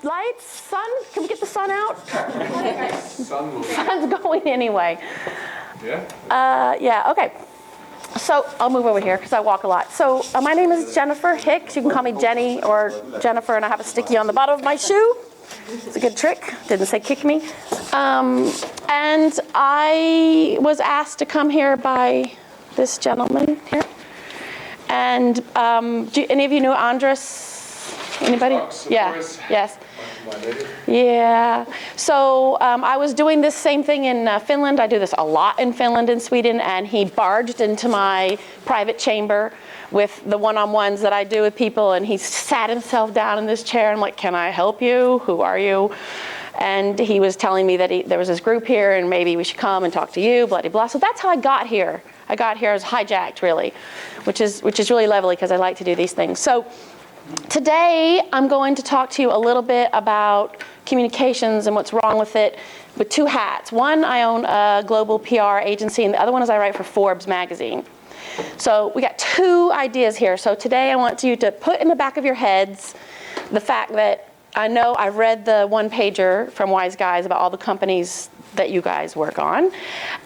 Lights, sun, can we get the sun out? Sun's going anyway. Yeah? Yeah, okay. So I'll move over here because I walk a lot. So my name is Jennifer Hicks. You can call me Jenny or Jennifer, and I have a sticky on the bottom of my shoe. It's a good trick. Didn't say kick me. And I was asked to come here by this gentleman here. And do any of you know Andres? Anybody? Yeah. Yes. Yeah. So I was doing this same thing in Finland. I do this a lot in Finland and Sweden. And he barged into my private chamber with the one-on-ones that I do with people. And he sat himself down in this chair. I'm like, can I help you? Who are you? And he was telling me that there was this group here and maybe we should come and talk to you, blah, blah, blah. So that's how I got here. I got here, I was hijacked really, which is really lovely because I like to do these things. So today I'm going to talk to you a little bit about communications and what's wrong with it with two hats. One, I own a global PR agency, and the other one is I write for Forbes magazine. So we got two ideas here. So today I want you to put in the back of your heads the fact that I know I've read the one-pager from Wise Guys about all the companies that you guys work on.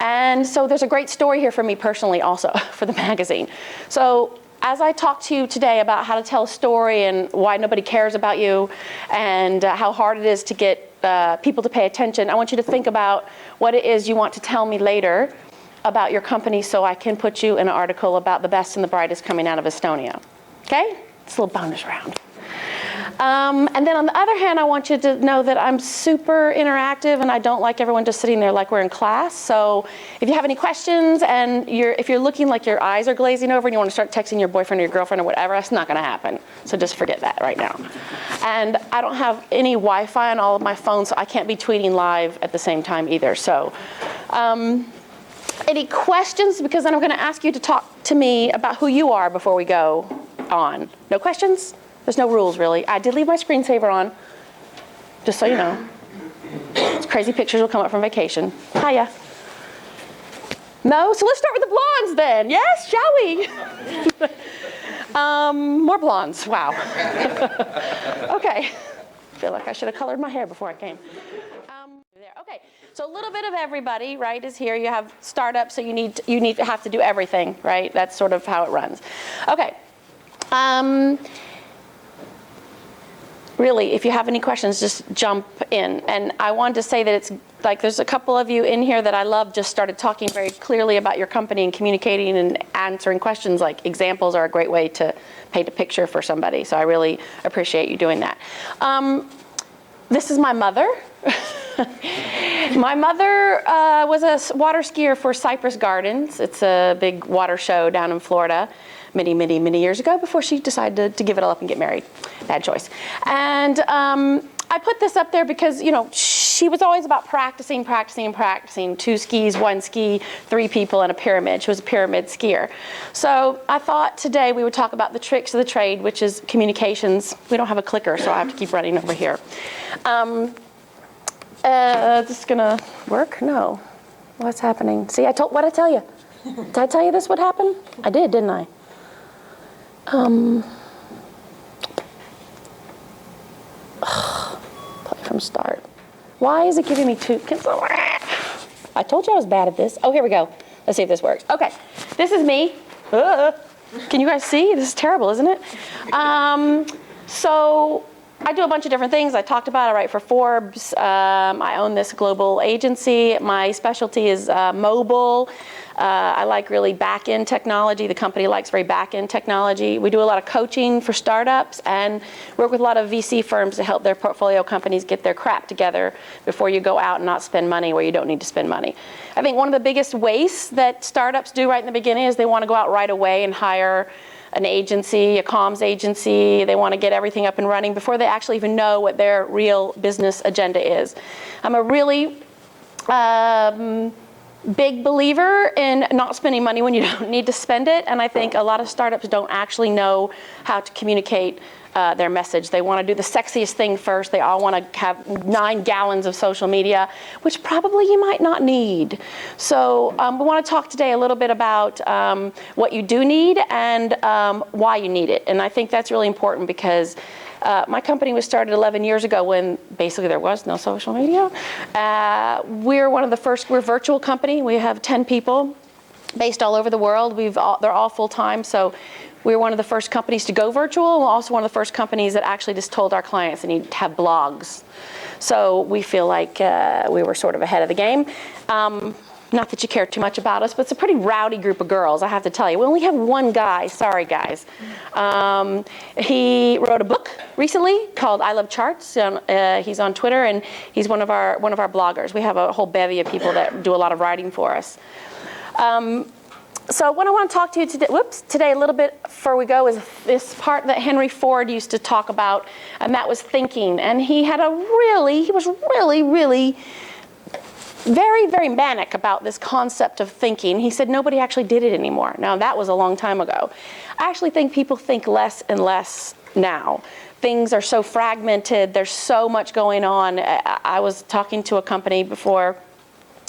And so there's a great story here for me personally also for the magazine. So as I talk to you today about how to tell a story and why nobody cares about you and how hard it is to get people to pay attention, I want you to think about what it is you want to tell me later about your company so I can put you in an article about the best and the brightest coming out of Estonia. Okay? It's a little bonus round. And then on the other hand, I want you to know that I'm super interactive and I don't like everyone just sitting there like we're in class. So if you have any questions and if you're looking like your eyes are glazing over and you want to start texting your boyfriend or your girlfriend or whatever, that's not going to happen. So just forget that right now. And I don't have any Wi-Fi on all of my phones, so I can't be tweeting live at the same time either. So any questions? Because then I'm going to ask you to talk to me about who you are before we go on. No questions? There's no rules, really. I did leave my screensaver on, just so you know. Crazy pictures will come up from vacation. Hiya. No? So let's start with the blondes then. Yes, shall we? More blondes. Wow. Okay. I feel like I should have colored my hair before I came. There. Okay. So a little bit of everybody, right, is here. You have startups, so you need to have to do everything, right? That's sort of how it runs. Okay. Really, if you have any questions, just jump in. And I wanted to say that it's like there's a couple of you in here that I love just started talking very clearly about your company and communicating and answering questions. Like examples are a great way to paint a picture for somebody. So I really appreciate you doing that. This is my mother. My mother was a water skier for Cypress Gardens. It's a big water show down in Florida. Many years ago before she decided to give it all up and get married. Bad choice. And I put this up there because, you know, she was always about practicing. 2 skis, 1 ski, 3 people, and a pyramid. She was a pyramid skier. So I thought today we would talk about the tricks of the trade, which is communications. We don't have a clicker, so I have to keep running over here. This is gonna work? No. What's happening? See, what'd I tell you? Did I tell you this would happen? I did, didn't I? Play from start. Why is it giving me 2? I told you I was bad at this. Oh, here we go. Let's see if this works. Okay, this is me. Can you guys see? This is terrible, isn't it? So I do a bunch of different things. I talked about it. I write for Forbes. I own this global agency. My specialty is mobile. I like really back-end technology. The company likes very back-end technology. We do a lot of coaching for startups and work with a lot of VC firms to help their portfolio companies get their crap together before you go out and not spend money where you don't need to spend money. I think one of the biggest wastes that startups do right in the beginning is they want to go out right away and hire an agency, a comms agency. They want to get everything up and running before they actually even know what their real business agenda is. I'm a really big believer in not spending money when you don't need to spend it, and I think a lot of startups don't actually know how to communicate their message. They want to do the sexiest thing first. They all want to have 9 gallons of social media, which probably you might not need. So we want to talk today a little bit about what you do need and why you need it. And I think that's really important because my company was started 11 years ago when basically there was no social media. We're one of the first, we're a virtual company. We have 10 people based all over the world. They're all full-time, so we're one of the first companies to go virtual. We're also one of the first companies that actually just told our clients they need to have blogs. So we feel like we were sort of ahead of the game. Not that you care too much about us, but it's a pretty rowdy group of girls, I have to tell you. We only have one guy, sorry guys. He wrote a book recently called I Love Charts. He's on Twitter and he's one of our bloggers. We have a whole bevy of people that do a lot of writing for us. So what I want to talk to you today a little bit before we go is this part that Henry Ford used to talk about, and that was thinking. And he was really very, very manic about this concept of thinking. He said nobody actually did it anymore. Now, that was a long time ago. I actually think people think less and less now. Things are so fragmented. There's so much going on. I was talking to a company before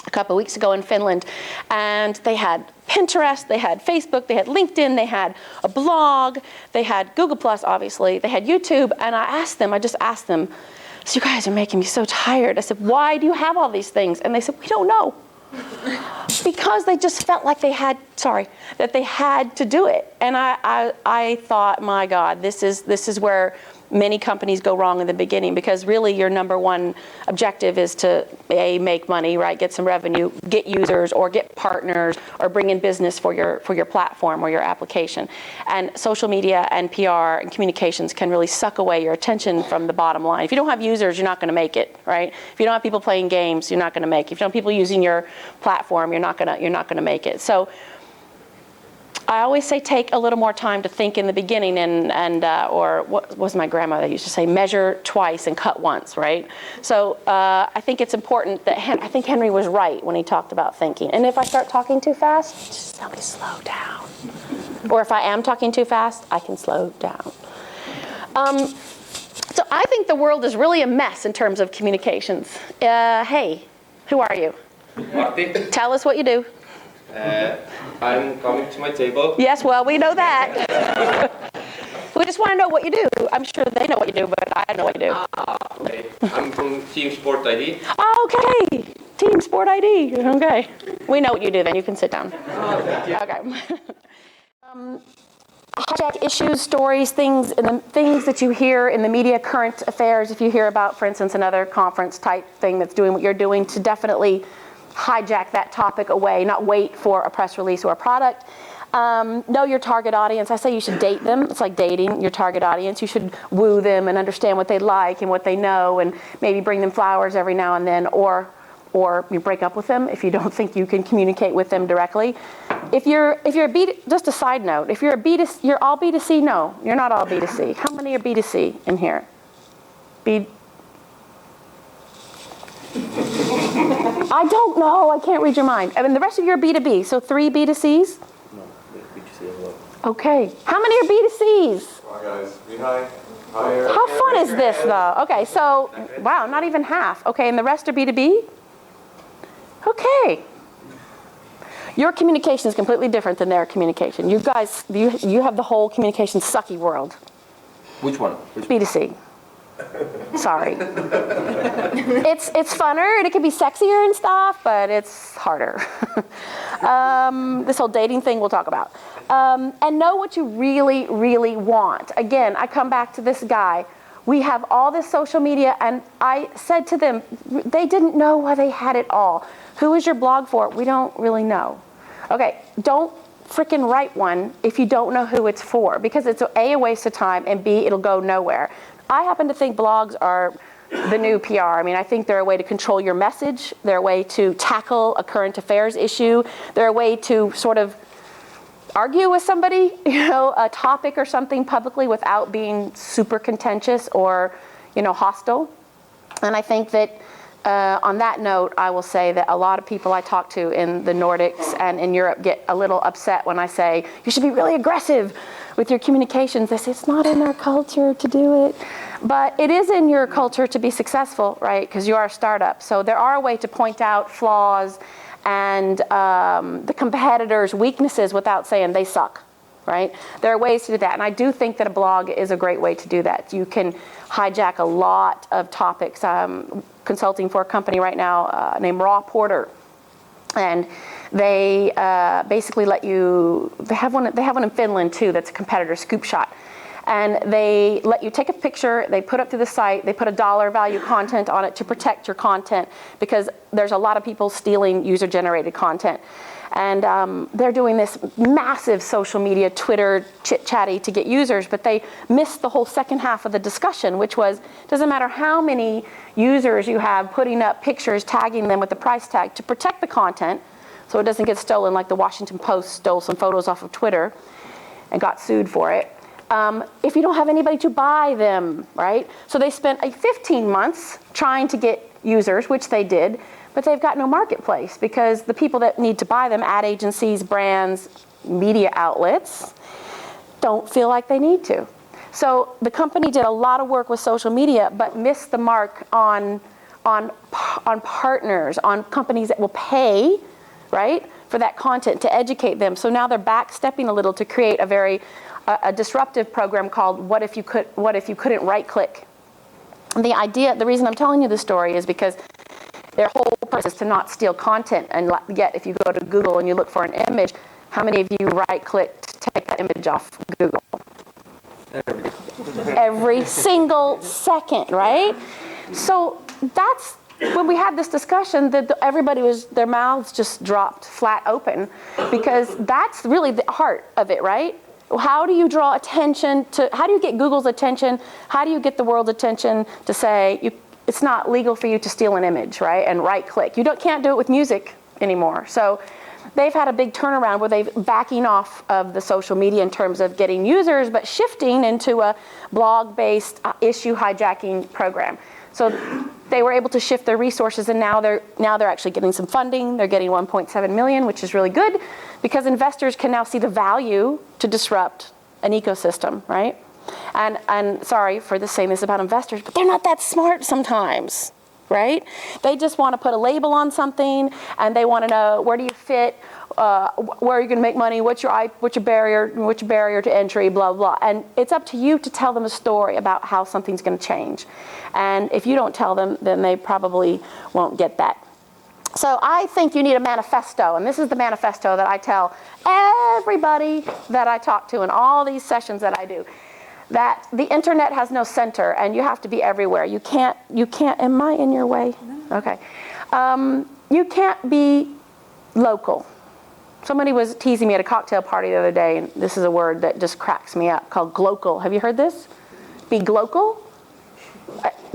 a couple of weeks ago in Finland, and they had Pinterest, they had Facebook, they had LinkedIn, they had a blog, they had Google+, obviously, they had YouTube, and I just asked them, so you guys are making me so tired. I said, why do you have all these things? And they said, we don't know. Because they just felt like that they had to do it. And I thought, my God, this is where many companies go wrong in the beginning, because really your number one objective is to make money, right? Get some revenue, get users, or get partners, or bring in business for your platform or your application. And social media and PR and communications can really suck away your attention from the bottom line. If you don't have users, you're not going to make it, right? If you don't have people playing games, you're not going to make it. If you don't have people using your platform, you're not going to make it. So I always say take a little more time to think in the beginning, or what was my grandmother used to say, measure twice and cut once, right? So I think it's important that I think Henry was right when he talked about thinking. And if I start talking too fast, just tell me slow down. Or if I am talking too fast, I can slow down. So I think the world is really a mess in terms of communications. Hey, who are you? Martin. Tell us what you do. I'm coming to my table. Yes, well, we know that. We just want to know what you do. I'm sure they know what you do, but I don't know what you do. Okay. I'm from Team Sport ID. Okay, Team Sport ID. Okay. We know what you do then. You can sit down. Okay. Hijack issues, stories, things that you hear in the media, current affairs, if you hear about, for instance, another conference type thing that's doing what you're doing, to definitely hijack that topic away, not wait for a press release or a product. Know your target audience. I say you should date them. It's like dating your target audience. You should woo them and understand what they like and what they know, and maybe bring them flowers every now and then, or you break up with them if you don't think you can communicate with them directly. If you're just a side note, if you're you're all B2C? No, you're not all B2C. How many are B2C in here? I don't know. I can't read your mind. I mean, the rest of you are B2B. So 3 B2Cs? No, B2C as well. Okay. How many are B2Cs? Hi guys. Hi. How fun is this, though? Okay, so, wow, not even half. Okay, and the rest are B2B? Okay. Your communication is completely different than their communication. You guys, you have the whole communication sucky world. Which one? B2C. Sorry. It's funner and it can be sexier and stuff, but it's harder. This whole dating thing we'll talk about. And know what you really, really want. Again, I come back to this guy. We have all this social media, and I said to them, they didn't know why they had it all. Who is your blog for? We don't really know. Okay, don't frickin' write one if you don't know who it's for, because it's A, a waste of time, and B, it'll go nowhere. I happen to think blogs are the new PR. I mean, I think they're a way to control your message. They're a way to tackle a current affairs issue. They're a way to sort of argue with somebody, a topic or something publicly without being super contentious or, hostile. And I think that on that note, I will say that a lot of people I talk to in the Nordics and in Europe get a little upset when I say, you should be really aggressive with your communications, they say it's not in our culture to do it. But it is in your culture to be successful, right? Because you are a startup. So there are a way to point out flaws and the competitors' weaknesses without saying they suck, right? There are ways to do that. And I do think that a blog is a great way to do that. You can hijack a lot of topics. I'm consulting for a company right now named Raw Porter. And they basically let you, they have one in Finland too that's a competitor, Scoop Shot. And they let you take a picture, they put up to the site, they put a dollar value content on it to protect your content because there's a lot of people stealing user-generated content. And they're doing this massive social media, Twitter, chit-chatty to get users, but they missed the whole second half of the discussion, which was, doesn't matter how many users you have putting up pictures, tagging them with the price tag to protect the content so it doesn't get stolen, like the Washington Post stole some photos off of Twitter and got sued for it. If you don't have anybody to buy them, right? So they spent 15 months trying to get users, which they did, but they've got no marketplace because the people that need to buy them, ad agencies, brands, media outlets, don't feel like they need to. So the company did a lot of work with social media, but missed the mark on partners, on companies that will pay, right, for that content to educate them. So now they're backstepping a little to create a disruptive program called What If You Couldn't Right-Click. And the reason I'm telling you this story is because their whole purpose is to not steal content, and yet if you go to Google and you look for an image, how many of you right-click to take that image off Google? Every single second, right? So that's, when we had this discussion, that their mouths just dropped flat open, because that's really the heart of it, right? How do you draw attention to, how do you get Google's attention? How do you get the world's attention to say, it's not legal for you to steal an image, right? And right-click. You can't do it with music anymore. So they've had a big turnaround where they've backing off of the social media in terms of getting users, but shifting into a blog-based issue hijacking program. So they were able to shift their resources, and now they're actually getting some funding. They're getting 1.7 million, which is really good, because investors can now see the value to disrupt an ecosystem, right? And sorry for saying this about investors, but they're not that smart sometimes, right? They just want to put a label on something, and they want to know, where do you fit, where are you going to make money, what's your barrier to entry, blah, blah. And it's up to you to tell them a story about how something's going to change. And if you don't tell them, then they probably won't get that. So I think you need a manifesto, and this is the manifesto that I tell everybody that I talk to in all these sessions that I do, that the internet has no center, and you have to be everywhere. You can't, am I in your way? No. Okay. You can't be local. Somebody was teasing me at a cocktail party the other day, and this is a word that just cracks me up, called glocal. Have you heard this? Be glocal?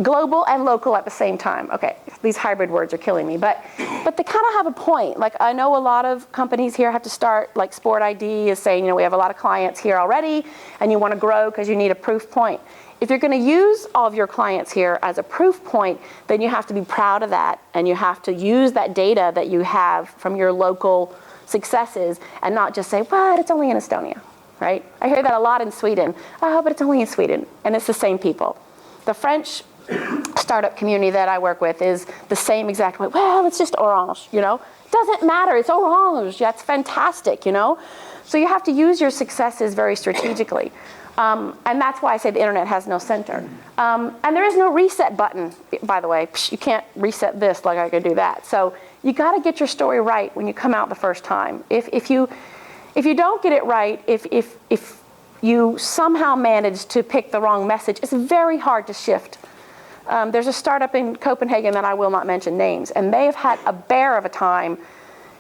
Global and local at the same time. Okay, these hybrid words are killing me, but they kind of have a point. Like, I know a lot of companies here have to start, like Sport ID is saying, we have a lot of clients here already, and you want to grow because you need a proof point. If you're going to use all of your clients here as a proof point, then you have to be proud of that, and you have to use that data that you have from your local successes, and not just say, "What? It's only in Estonia," right? I hear that a lot in Sweden. "Oh, but it's only in Sweden," and it's the same people. The French startup community that I work with is the same exact way. "Well, it's just Orange, Doesn't matter, it's Orange, that's fantastic, So you have to use your successes very strategically. And that's why I say the internet has no center. And there is no reset button, by the way. You can't reset this like I could do that. So you got to get your story right when you come out the first time. If you don't get it right, if you somehow manage to pick the wrong message, it's very hard to shift. There's a startup in Copenhagen that I will not mention names, and they have had a bear of a time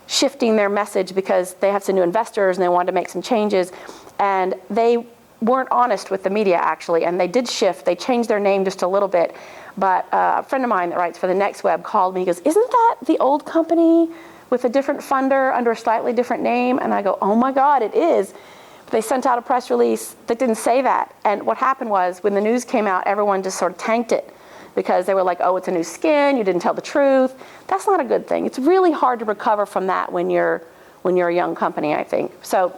shifting their message because they have some new investors and they wanted to make some changes, and they weren't honest with the media, actually, and they did shift. They changed their name just a little bit, but a friend of mine that writes for the Next Web called me. He goes, "Isn't that the old company with a different funder under a slightly different name?" And I go, "Oh my God, it is." They sent out a press release that didn't say that, and what happened was, when the news came out, everyone just sort of tanked it, because they were like, "Oh, it's a new skin, you didn't tell the truth." That's not a good thing. It's really hard to recover from that when you're a young company, I think. So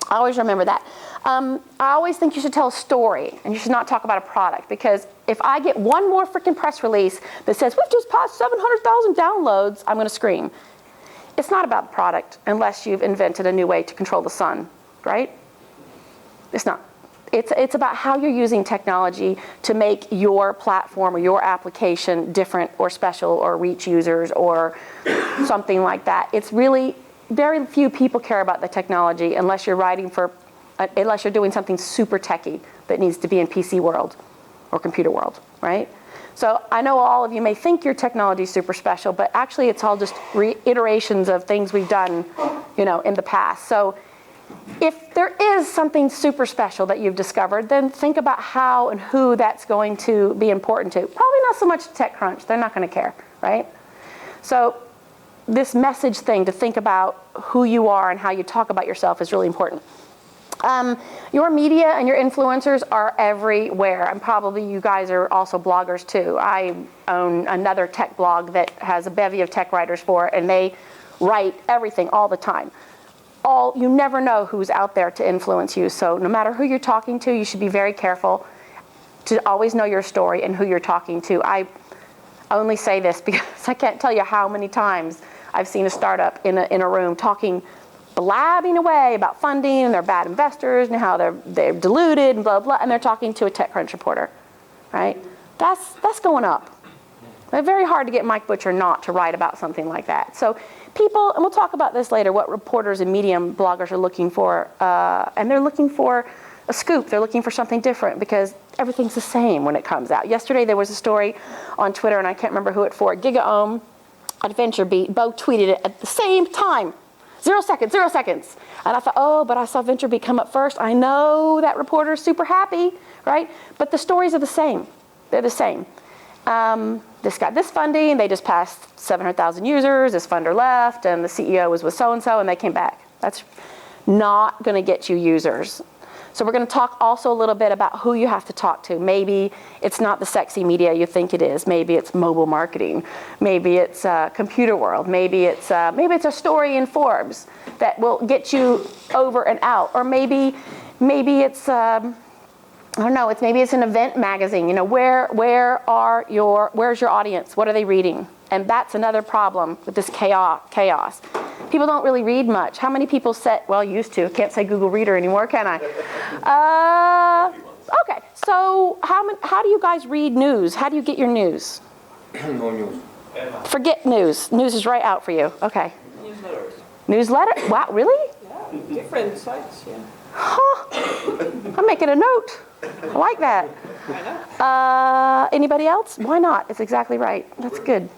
I always remember that. I always think you should tell a story and you should not talk about a product, because if I get one more freaking press release that says, we've just passed 700,000 downloads, I'm going to scream. It's not about the product unless you've invented a new way to control the sun, right? It's not. It's about how you're using technology to make your platform or your application different or special or reach users or something like that. It's really, very few people care about the technology unless you're unless you're doing something super techy that needs to be in PC world or computer world, right? So I know all of you may think your technology is super special, but actually it's all just reiterations of things we've done, in the past. So if there is something super special that you've discovered, then think about how and who that's going to be important to. Probably not so much TechCrunch. They're not going to care, right? So this message thing, to think about who you are and how you talk about yourself, is really important. Your media and your influencers are everywhere, and probably you guys are also bloggers too. I own another tech blog that has a bevy of tech writers for it, and they write everything all the time. You never know who's out there to influence you, so no matter who you're talking to, you should be very careful to always know your story and who you're talking to. I only say this because I can't tell you how many times I've seen a startup in a room blabbing away about funding and they're bad investors and how they're deluded and blah, blah, and they're talking to a TechCrunch reporter, right? That's going up. It's very hard to get Mike Butcher not to write about something like that. So people, and we'll talk about this later, what reporters and Medium bloggers are looking for, and they're looking for a scoop. They're looking for something different because everything's the same when it comes out. Yesterday there was a story on Twitter, and I can't remember who it for, GigaOM at VentureBeat, both tweeted it at the same time. 0 seconds, 0 seconds. And I thought, but I saw VentureBeat come up first. I know that reporter's super happy, right? But the stories are the same. They're the same. This got this funding, they just passed 700,000 users, this funder left, and the CEO was with so-and-so, and they came back. That's not going to get you users. So we're going to talk also a little bit about who you have to talk to. Maybe it's not the sexy media you think it is. Maybe it's mobile marketing. Maybe it's computer world. Maybe it's a story in Forbes that will get you over and out. Or maybe it's I don't know. Maybe it's an event magazine. Where's your audience? What are they reading? And that's another problem with this chaos. People don't really read much. How many people used to? Can't say Google Reader anymore, can I? Okay. So how do you guys read news? How do you get your news? No news. Forget news. News is right out for you. Okay. Newsletters. Newsletter? Wow, really? Yeah, different sites, yeah. Huh. I'm making a note. I like that. I know. Anybody else? Why not? It's exactly right. That's good.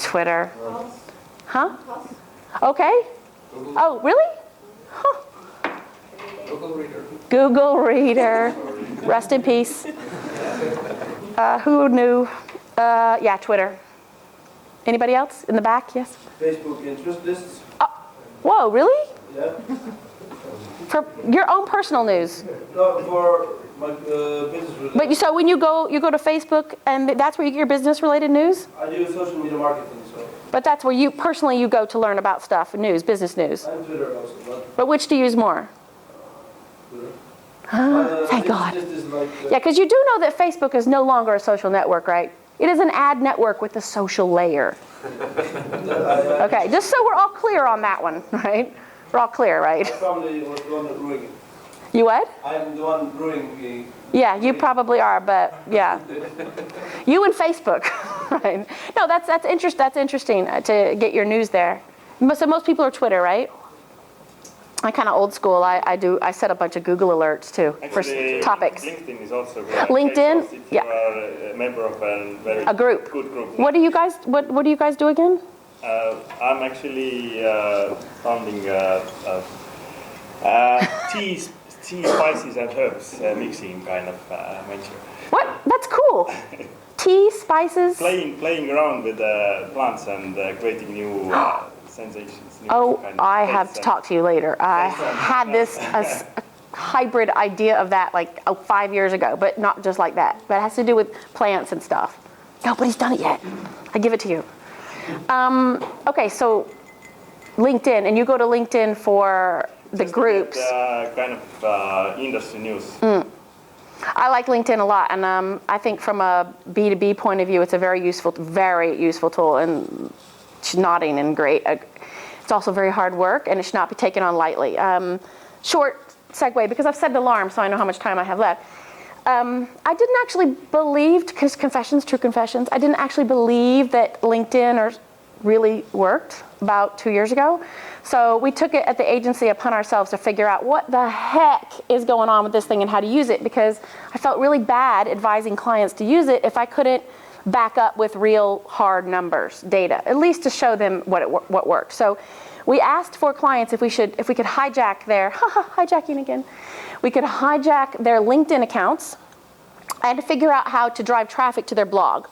Twitter. Huh? Okay. Oh, really? Huh. Google Reader. Rest in peace. Who knew? Yeah, Twitter. Anybody else in the back? Yes. Facebook interest lists. Whoa, really? Yeah. For your own personal news? No, for my business related. But so when you go to Facebook, and that's where you get your business related news? I do social media marketing, so. But that's where you personally go to learn about stuff, news, business news. And Twitter also, But which do you use more? Twitter. Thank God. This is like, Yeah, because you do know that Facebook is no longer a social network, right? It is an ad network with a social layer. Okay, just so we're all clear on that one, right? We're all clear, right? I probably was the one ruining it. You what? I'm the one ruining Yeah, you probably are, but yeah. You and Facebook, right? No, that's interesting to get your news there. So most people are Twitter, right? I'm kind of old school. I set a bunch of Google alerts too for topics. LinkedIn is also great. LinkedIn, If you yeah. are a member of a group. Good group. What do you guys? What do you guys do again? I'm actually founding tea, spices and herbs mixing kind of venture. What? That's cool. Tea, spices. Playing around with plants and creating new sensations. New Oh, kind of I have to tastes talk to you later. I had this a hybrid idea of that 5 years ago, but not just like that. But it has to do with plants and stuff. Nobody's done it yet. I give it to you. Okay, so LinkedIn, and you go to LinkedIn for the groups. Kind of industry news. I like LinkedIn a lot, and I think from a B2B point of view, it's a very useful tool, and it's nodding and great. It's also very hard work, and it should not be taken on lightly. Short segue, because I've set an alarm, so I know how much time I have left. I didn't actually believe, because true confessions, I didn't actually believe that LinkedIn really worked about 2 years ago. So we took it at the agency upon ourselves to figure out what the heck is going on with this thing and how to use it, because I felt really bad advising clients to use it if I couldn't back up with real hard numbers, data, at least to show them what worked. So we asked for clients if we could hijack their, hijacking again. We could hijack their LinkedIn accounts and figure out how to drive traffic to their blog.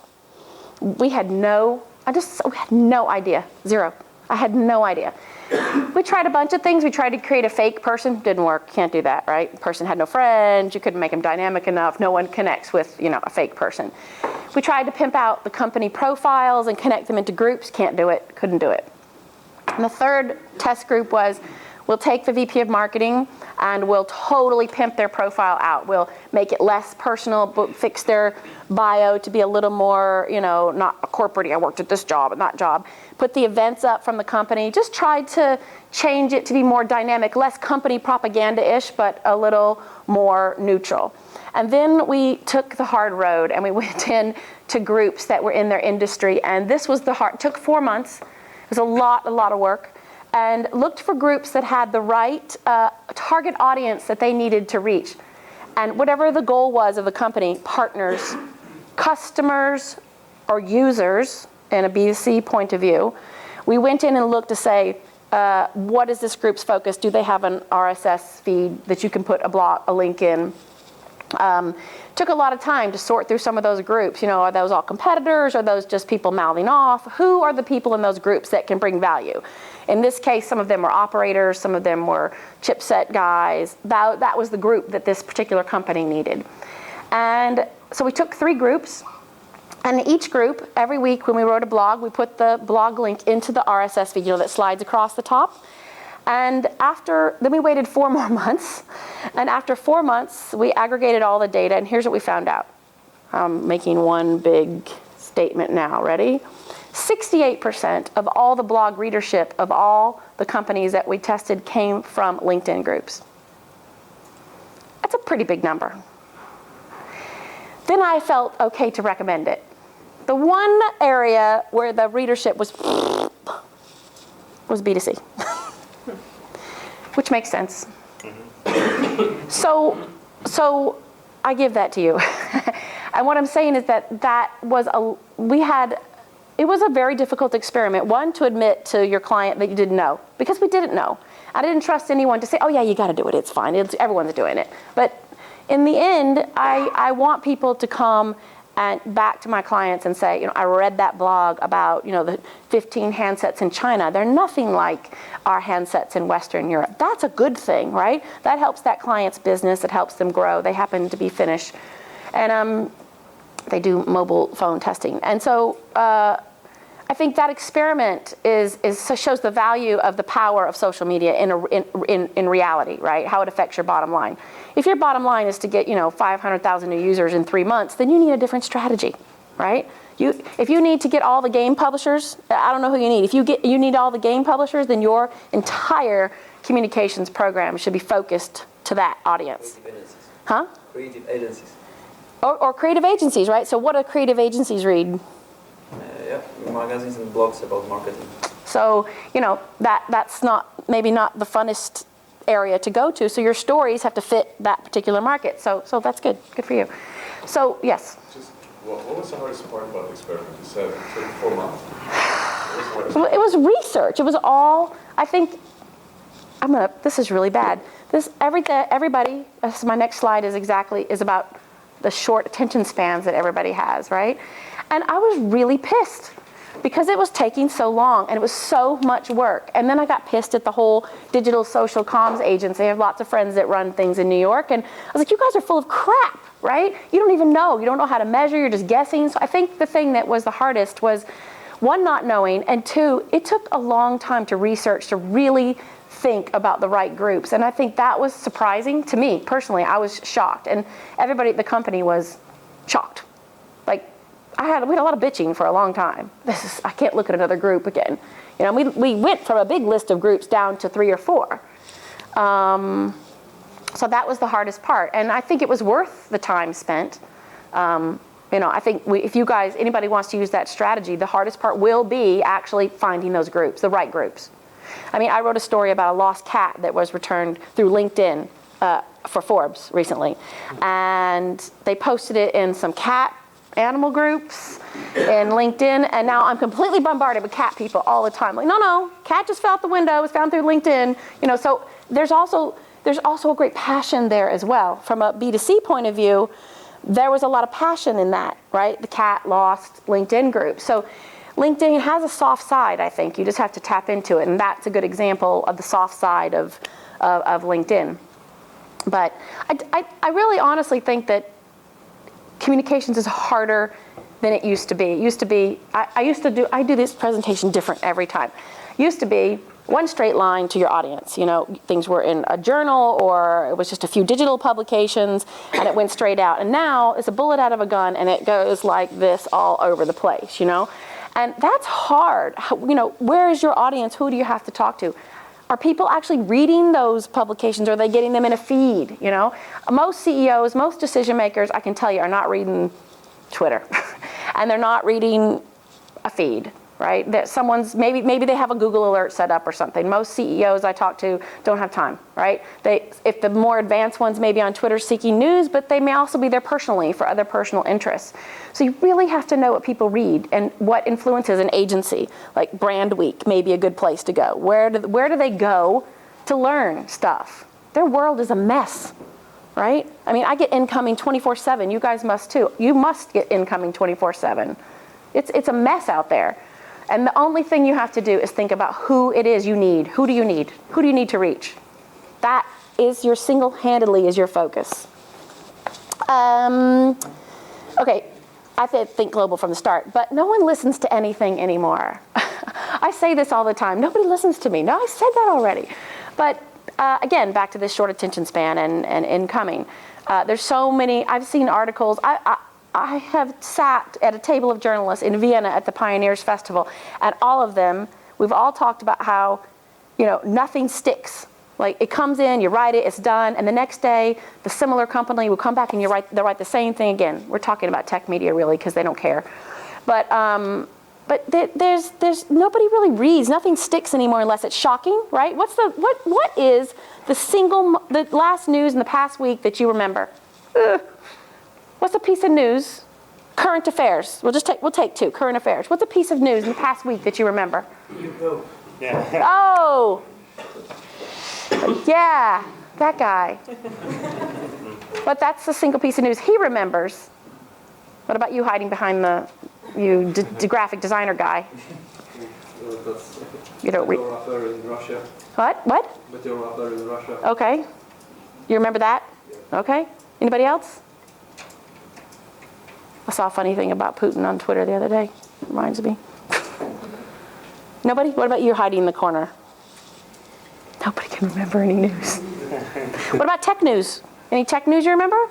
We had no idea, zero. I had no idea. We tried a bunch of things. We tried to create a fake person. Didn't work. Can't do that, right? The person had no friends. You couldn't make them dynamic enough. No one connects with, a fake person. We tried to pimp out the company profiles and connect them into groups. Can't do it. Couldn't do it. And the third test group was, we'll take the VP of marketing and we'll totally pimp their profile out. We'll make it less personal, but fix their bio to be a little more, not a corporate, I worked at this job and that job. Put the events up from the company. Just tried to change it to be more dynamic, less company propaganda-ish, but a little more neutral. And then we took the hard road and we went in to groups that were in their industry. And this was it took 4 months. It was a lot of work. And looked for groups that had the right target audience that they needed to reach. And whatever the goal was of the company, partners, customers, or users in a B2C point of view, we went in and looked to say, what is this group's focus? Do they have an RSS feed that you can put a link in? Took a lot of time to sort through some of those groups. Are those all competitors? Are those just people mouthing off? Who are the people in those groups that can bring value? In this case, some of them were operators, some of them were chipset guys. That was the group that this particular company needed. And so we took 3 groups, and each group, every week when we wrote a blog, we put the blog link into the RSS feed, that slides across the top. And then we waited 4 more months. And after 4 months, we aggregated all the data, and here's what we found out. I'm making one big statement now. Ready? 68% of all the blog readership of all the companies that we tested came from LinkedIn groups. That's a pretty big number. Then I felt okay to recommend it. The one area where the readership was B2C. Which makes sense. So I give that to you. And what I'm saying is that was it was a very difficult experiment. One, to admit to your client that you didn't know, because we didn't know. I didn't trust anyone to say, oh yeah, you got to do it, it's fine, everyone's doing it. But in the end, I want people to come and back to my clients and say, I read that blog about, the 15 handsets in China. They're nothing like our handsets in Western Europe. That's a good thing, right? That helps that client's business. It helps them grow. They happen to be Finnish. And they do mobile phone testing. And so I think that experiment shows the value of the power of social media in reality, right? How it affects your bottom line. If your bottom line is to get 500,000 new users in 3 months, then you need a different strategy, right? If you need to get all the game publishers, I don't know who you need. If you need all the game publishers, then your entire communications program should be focused to that audience. Creative agencies. Huh? Creative agencies. Or creative agencies, right? So what do creative agencies read? Magazines and blogs about marketing. So, that's maybe not the funnest area to go to. So your stories have to fit that particular market. So that's good. Good for you. So, yes. What was the hardest part about the experiment? You said it took 4 months. Well, it was research. It was all, I think, this is really bad. Everybody, my next slide is about the short attention spans that everybody has, right? And I was really pissed because it was taking so long and it was so much work. And then I got pissed at the whole digital social comms agency. I have lots of friends that run things in New York, and I was like, you guys are full of crap, right? You don't even know. You don't know how to measure. You're just guessing. So I think the thing that was the hardest was, 1, not knowing, and 2, it took a long time to research, to really think about the right groups. And I think that was surprising to me personally. I was shocked, and everybody at the company was shocked. Like, we had a lot of bitching for a long time. I can't look at another group again. You know, we went from a big list of groups down to 3 or 4. So that was the hardest part, and I think it was worth the time spent. You know, I think if you guys, anybody wants to use that strategy, the hardest part will be actually finding those groups, the right groups. I mean, I wrote a story about a lost cat that was returned through LinkedIn for Forbes recently, and they posted it in some cat animal groups in LinkedIn, and now I'm completely bombarded with cat people all the time. Like, no, cat just fell out the window, it was found through LinkedIn. You know, so there's also a great passion there as well. From a B2C point of view, there was a lot of passion in that, right? The cat lost LinkedIn group. So LinkedIn has a soft side, I think. You just have to tap into it, and that's a good example of the soft side of LinkedIn. But I really honestly think that communications is harder than it used to be. It used to be, I do this presentation different every time. It used to be one straight line to your audience. You know, things were in a journal or it was just a few digital publications and it went straight out. And now it's a bullet out of a gun and it goes like this all over the place, you know? And that's hard. You know, where is your audience? Who do you have to talk to? Are people actually reading those publications? Or are they getting them in a feed, you know? Most CEOs, most decision makers, I can tell you, are not reading Twitter. And they're not reading a feed. Right? That someone's maybe they have a Google alert set up or something. Most CEOs I talk to don't have time, right? If the more advanced ones may be on Twitter seeking news, but they may also be there personally for other personal interests. So you really have to know what people read and what influences an agency. Like Brand Week may be a good place to go. Where do they go to learn stuff? Their world is a mess, right? I mean, I get incoming 24/7. You guys must too. You must get incoming 24/7. It's a mess out there. And the only thing you have to do is think about who it is you need. Who do you need? Who do you need to reach? That is your single-handedly is your focus. Okay, I think global from the start, but no one listens to anything anymore. I say this all the time. Nobody listens to me. No, I said that already. But again, back to this short attention span and incoming. There's so many. I've seen articles. I have sat at a table of journalists in Vienna at the Pioneers Festival, and all of them, we've all talked about how, you know, nothing sticks. Like, it comes in, you write it, it's done, and the next day, the similar company will come back and they'll write the same thing again. We're talking about tech media, really, because they don't care. But there's nobody really reads. Nothing sticks anymore unless it's shocking, right? What is the last news in the past week that you remember? What's a piece of news? Current affairs. We'll take 2. Current affairs. What's a piece of news in the past week that you remember? Yeah. Oh, yeah, that guy. But that's a single piece of news he remembers. What about you hiding behind the graphic designer guy? You don't read. in Russia. What? Meteor in Russia. Okay. You remember that? Okay. Anybody else? I saw a funny thing about Putin on Twitter the other day. Reminds me. Nobody? What about you hiding in the corner? Nobody can remember any news. What about tech news? Any tech news you remember?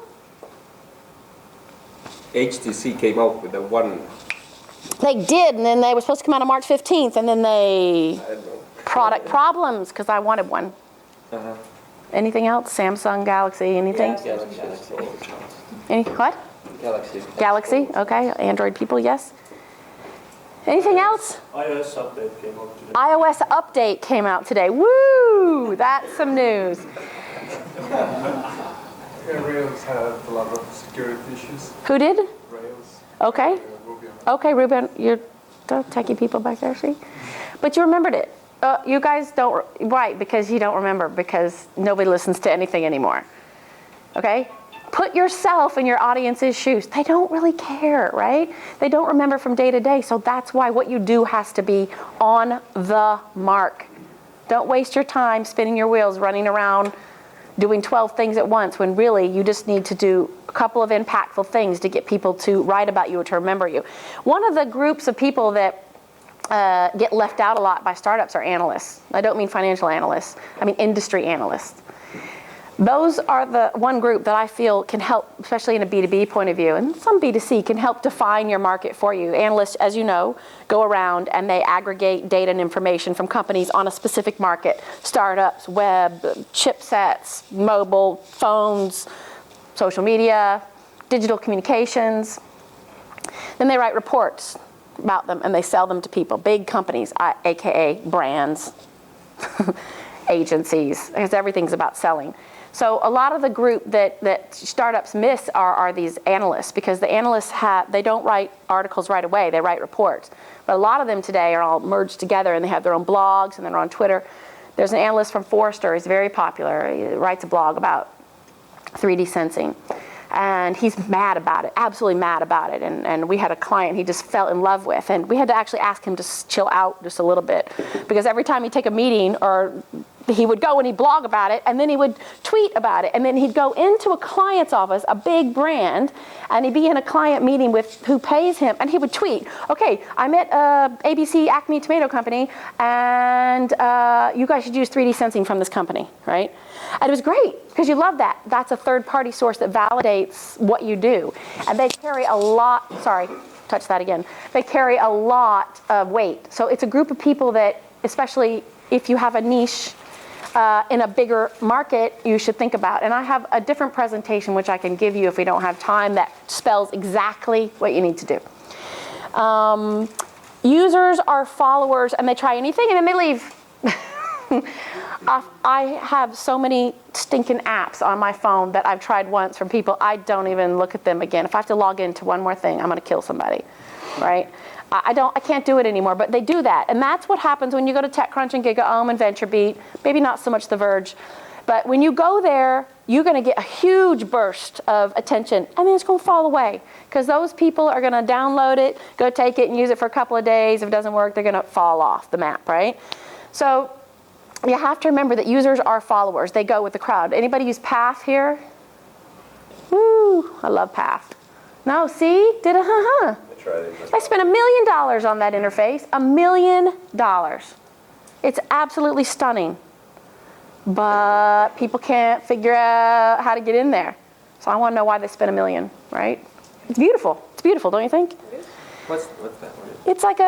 HTC came out with a one. They did, and then they were supposed to come out on March 15th, and then they... I don't know. Product problems, because I wanted one. Uh-huh. Anything else? Samsung, Galaxy, anything? Galaxy. Any, what? Galaxy, okay. Android people, yes. Anything else? iOS update came out today. iOS update came out today. Woo! That's some news. Rails had a lot of security issues. Who did? Rails. Okay. Ruby. Okay, Ruben, you're the techie people back there, see? But you remembered it. You guys don't, right, because you don't remember, because nobody listens to anything anymore. Okay? Put yourself in your audience's shoes. They don't really care, right? They don't remember from day to day, so that's why what you do has to be on the mark. Don't waste your time spinning your wheels, running around, doing 12 things at once, when really you just need to do a couple of impactful things to get people to write about you or to remember you. One of the groups of people that get left out a lot by startups are analysts. I don't mean financial analysts. I mean industry analysts. Those are the one group that I feel can help, especially in a B2B point of view, and some B2C can help define your market for you. Analysts, as you know, go around and they aggregate data and information from companies on a specific market. Startups, web, chipsets, mobile, phones, social media, digital communications. Then they write reports about them and they sell them to people, big companies, aka brands, agencies, because everything's about selling. So a lot of the group that startups miss are these analysts, because the analysts they don't write articles right away, they write reports. But a lot of them today are all merged together and they have their own blogs and they're on Twitter. There's an analyst from Forrester, he's very popular, he writes a blog about 3D sensing. And he's mad about it, absolutely mad about it. And we had a client he just fell in love with. And we had to actually ask him to chill out just a little bit. Because every time he'd take a meeting, or he would go and he'd blog about it, and then he would tweet about it. And then he'd go into a client's office, a big brand, and he'd be in a client meeting with who pays him, and he would tweet, okay, I'm at ABC Acme Tomato Company, and you guys should use 3D sensing from this company, right? And it was great, because you love that. That's a third-party source that validates what you do. And they carry a lot, sorry, touch that again. They carry a lot of weight. So it's a group of people that, especially if you have a niche in a bigger market, you should think about. And I have a different presentation, which I can give you if we don't have time, that spells exactly what you need to do. Users are followers, and they try anything, and then they leave. I have so many stinking apps on my phone that I've tried once from people, I don't even look at them again. If I have to log into one more thing, I'm going to kill somebody, right? I can't do it anymore, but they do that. And that's what happens when you go to TechCrunch and GigaOM and VentureBeat, maybe not so much The Verge, but when you go there, you're going to get a huge burst of attention, and then it's going to fall away, because those people are going to download it, go take it and use it for a couple of days. If it doesn't work, they're going to fall off the map, right? So you have to remember that users are followers. They go with the crowd. Anybody use Path here? Woo, I love Path. No, see? Did a I spent $1 million on that interface. $1 million. It's absolutely stunning. But people can't figure out how to get in there. So I want to know why they spent $1 million, right? It's beautiful. It's beautiful, don't you think? What's that one? It's like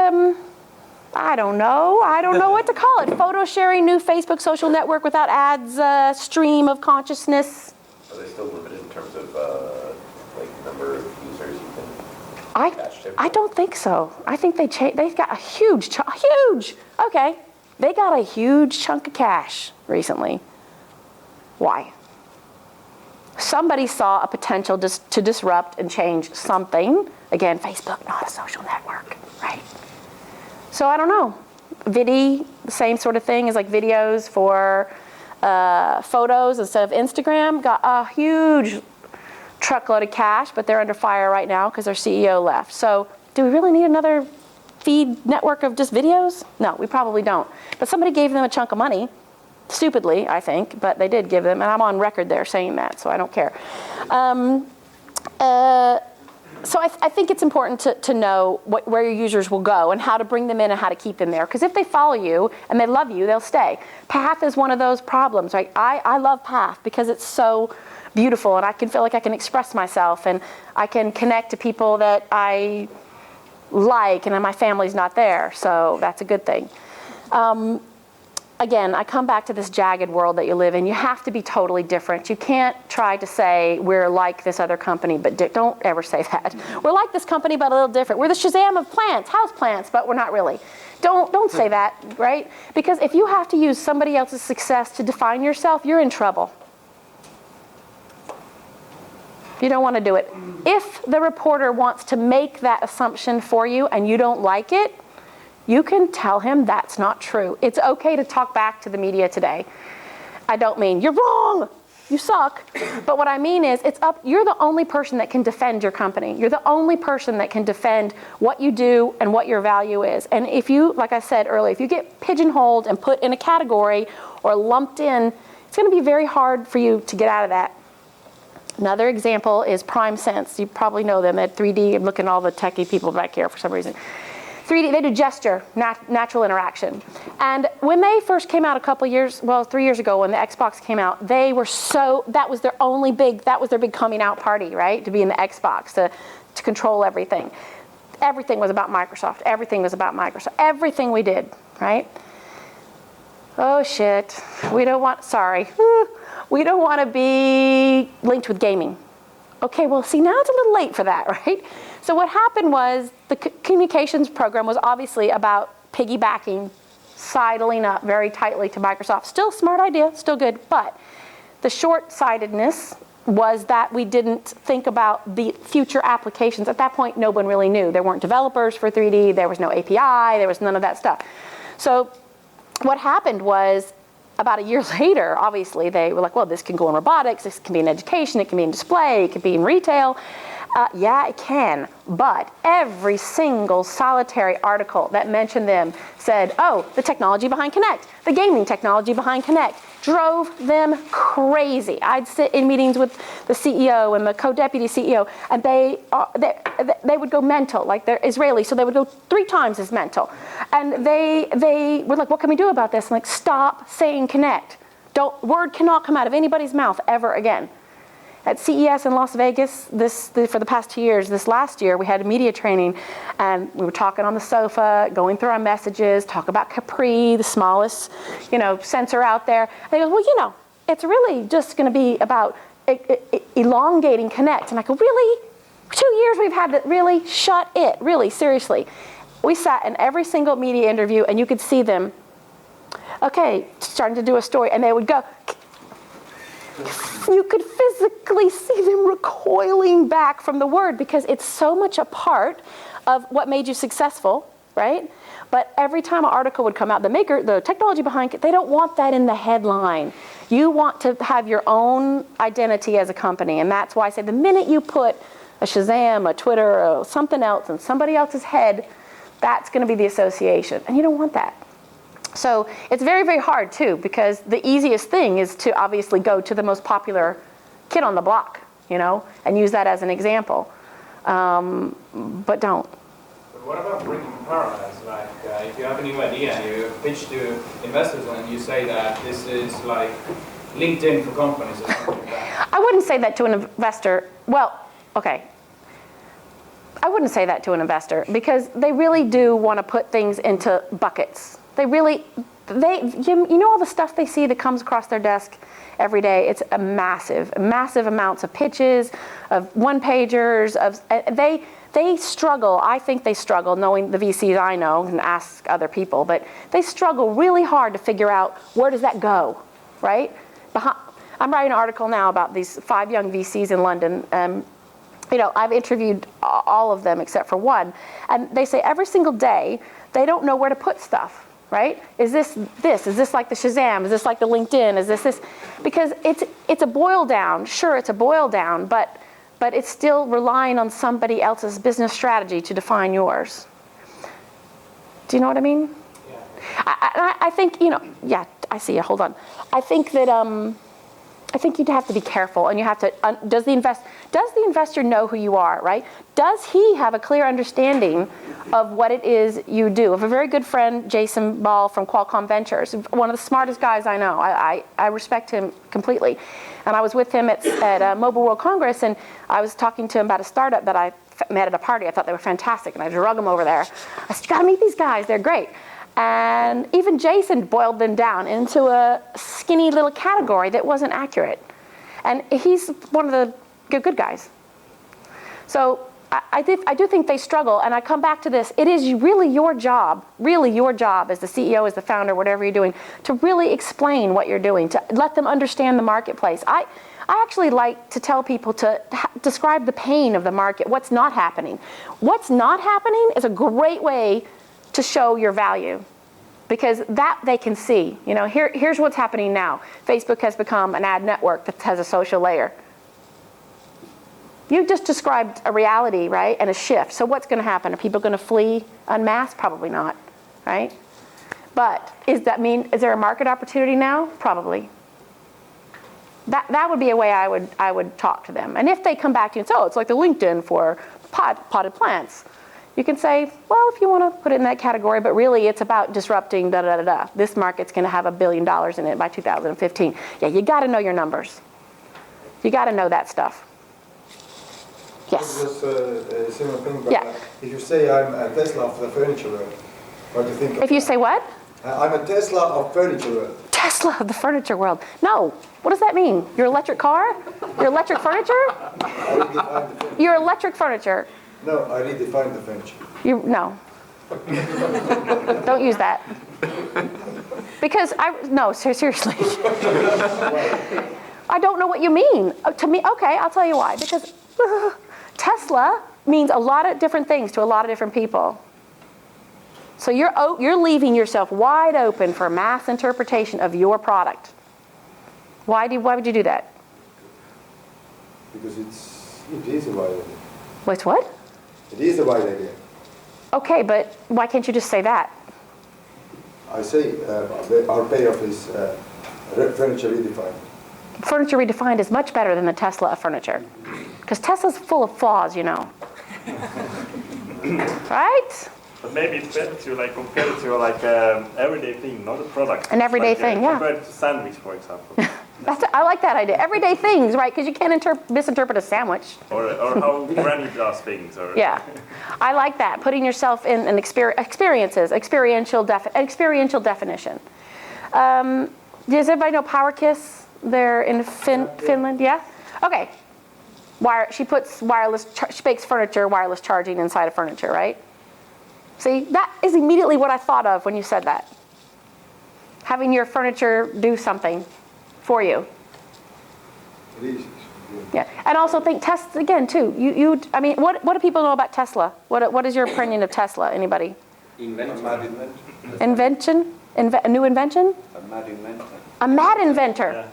I don't know what to call it. Photo sharing, new Facebook social network without ads, stream of consciousness. Are they still limited in terms of like number of users you can attach to? I don't think so. I think they've got a huge, okay. They got a huge chunk of cash recently. Why? Somebody saw a potential to disrupt and change something. Again, Facebook, not a social network, right? So I don't know. Vidi, the same sort of thing as like videos for photos instead of Instagram, got a huge truckload of cash, but they're under fire right now because their CEO left. So do we really need another feed network of just videos? No, we probably don't. But somebody gave them a chunk of money, stupidly, I think, but they did give them, and I'm on record there saying that, so I don't care. So I think it's important to know where your users will go and how to bring them in and how to keep them there. Because if they follow you and they love you, they'll stay. Path is one of those problems, right? I love Path because it's so beautiful, and I can feel like I can express myself, and I can connect to people that I like, and then my family's not there, so that's a good thing. Again, I come back to this jagged world that you live in. You have to be totally different. You can't try to say we're like this other company, but don't ever say that. We're like this company, but a little different. We're the Shazam of plants, house plants, but we're not really. Don't say that, right? Because if you have to use somebody else's success to define yourself, you're in trouble. You don't want to do it. If the reporter wants to make that assumption for you and you don't like it, you can tell him that's not true. It's okay to talk back to the media today. I don't mean, you're wrong, you suck. But what I mean is, you're the only person that can defend your company. You're the only person that can defend what you do and what your value is. And if you, like I said earlier, if you get pigeonholed and put in a category or lumped in, it's going to be very hard for you to get out of that. Another example is PrimeSense. You probably know them at 3D. I'm looking at all the techie people back here for some reason. 3D, they do gesture, natural interaction. And when they first came out 3 years ago when the Xbox came out, they were that was their big coming out party, right? To be in the Xbox, to control everything. Everything was about Microsoft. Everything was about Microsoft. Everything we did, right? Oh shit, we don't want to be linked with gaming. Okay, well see, now it's a little late for that, right? So what happened was the communications program was obviously about piggybacking, sidling up very tightly to Microsoft. Still a smart idea, still good, but the short-sightedness was that we didn't think about the future applications. At that point, no one really knew. There weren't developers for 3D, there was no API, there was none of that stuff. So what happened was, about a year later, obviously, they were like, well, this can go in robotics, this can be in education, it can be in display, it can be in retail. Yeah, it can, but every single solitary article that mentioned them said, oh, the technology behind Connect, the gaming technology behind Connect, drove them crazy. I'd sit in meetings with the CEO and the co-deputy CEO, and they would go mental, like they're Israeli, so they would go 3 times as mental. And they were like, what can we do about this? I'm like, stop saying Connect. Word cannot come out of anybody's mouth ever again. At CES in Las Vegas, for the past 2 years, this last year, we had a media training, and we were talking on the sofa, going through our messages, talk about Capri, the smallest, sensor out there. And they go, well, it's really just going to be about elongating Connect. And I go, really? 2 years we've had that? Really? Shut it. Really, seriously. We sat in every single media interview, and you could see them, okay, starting to do a story, and they would go, you could physically see them recoiling back from the word because it's so much a part of what made you successful, right? But every time an article would come out, the technology behind it, they don't want that in the headline. You want to have your own identity as a company, and that's why I say the minute you put a Shazam, a Twitter, or something else in somebody else's head, that's going to be the association, and you don't want that. So it's very, very hard, too, because the easiest thing is to obviously go to the most popular kid on the block, and use that as an example. But don't. But what about breaking paradigms? Like, if you have a new idea and you pitch to investors and you say that this is like LinkedIn for companies or something like that. I wouldn't say that to an investor. Well, okay. I wouldn't say that to an investor because they really do want to put things into buckets. They really, all the stuff they see that comes across their desk every day. It's a massive amounts of pitches, of one-pagers, they struggle. I think they struggle, knowing the VCs I know, and ask other people, but they struggle really hard to figure out where does that go, right? I'm writing an article now about these 5 young VCs in London. I've interviewed all of them except for one, and they say every single day they don't know where to put stuff. Right? Is this? Is this like the Shazam? Is this like the LinkedIn? Is this? Because it's a boil down. Sure, it's a boil down, but it's still relying on somebody else's business strategy to define yours. Do you know what I mean? Yeah. I think Yeah, I see you. Hold on. I think that I think you'd have to be careful, and you have to. Does the investor know who you are? Right? Does he have a clear understanding of what it is you do? I have a very good friend, Jason Ball from Qualcomm Ventures, one of the smartest guys I know. I respect him completely. And I was with him at Mobile World Congress, and I was talking to him about a startup that I met at a party. I thought they were fantastic, and I drug him over there. I said, you gotta meet these guys, they're great. And even Jason boiled them down into a skinny little category that wasn't accurate. And he's one of the good guys. So I do think they struggle, and I come back to this. It is really your job as the CEO, as the founder, whatever you're doing, to really explain what you're doing, to let them understand the marketplace. I actually like to tell people to describe the pain of the market, what's not happening. What's not happening is a great way to show your value, because that they can see. Here's what's happening now. Facebook has become an ad network that has a social layer. You just described a reality, right, and a shift. So what's going to happen? Are people going to flee en masse? Probably not, right? But is there a market opportunity now? Probably. That would be a way I would talk to them. And if they come back to you and say, oh, it's like the LinkedIn for potted plants, You can say, well, if you want to put it in that category, but really it's about disrupting da-da-da-da. This market's going to have $1 billion in it by 2015. Yeah, you got to know your numbers. You got to know that stuff. Yes? Just a similar thing, but Yeah. if you say I'm a Tesla of the furniture world, what do you think? If you say what? I'm a Tesla of furniture world. Tesla of the furniture world. No. What does that mean? Your electric car? Your electric furniture? I redefine the furniture. Your electric furniture. No, I redefine the furniture. No. Don't use that. Because no, seriously. I don't know what you mean. To me, okay, I'll tell you why. Because Tesla means a lot of different things to a lot of different people. So you're leaving yourself wide open for mass interpretation of your product. Why would you do that? Because it is a wide idea. What's what? It is a wide idea. Okay, but why can't you just say that? I say our payoff is furniture redefined. Furniture redefined is much better than the Tesla of furniture. Because Tesla's full of flaws, you know. Right? But maybe it's better to compare it to everyday thing, not a product. An everyday thing, yeah. Compared to sandwich, for example. I like that idea. Everyday things, right? Because you can't misinterpret a sandwich. or how Granny does things. Or Yeah, I like that. Putting yourself in an experiential definition. Does everybody know PowerKiss? They're in Finland, yeah? Okay. She makes furniture, wireless charging inside of furniture, right? See, that is immediately what I thought of when you said that. Having your furniture do something for you. It is. Yeah, and also think Tesla again too. I mean, what do people know about Tesla? What is your opinion of Tesla? Anybody? Invention? A new invention? A mad inventor. A mad inventor. Yeah.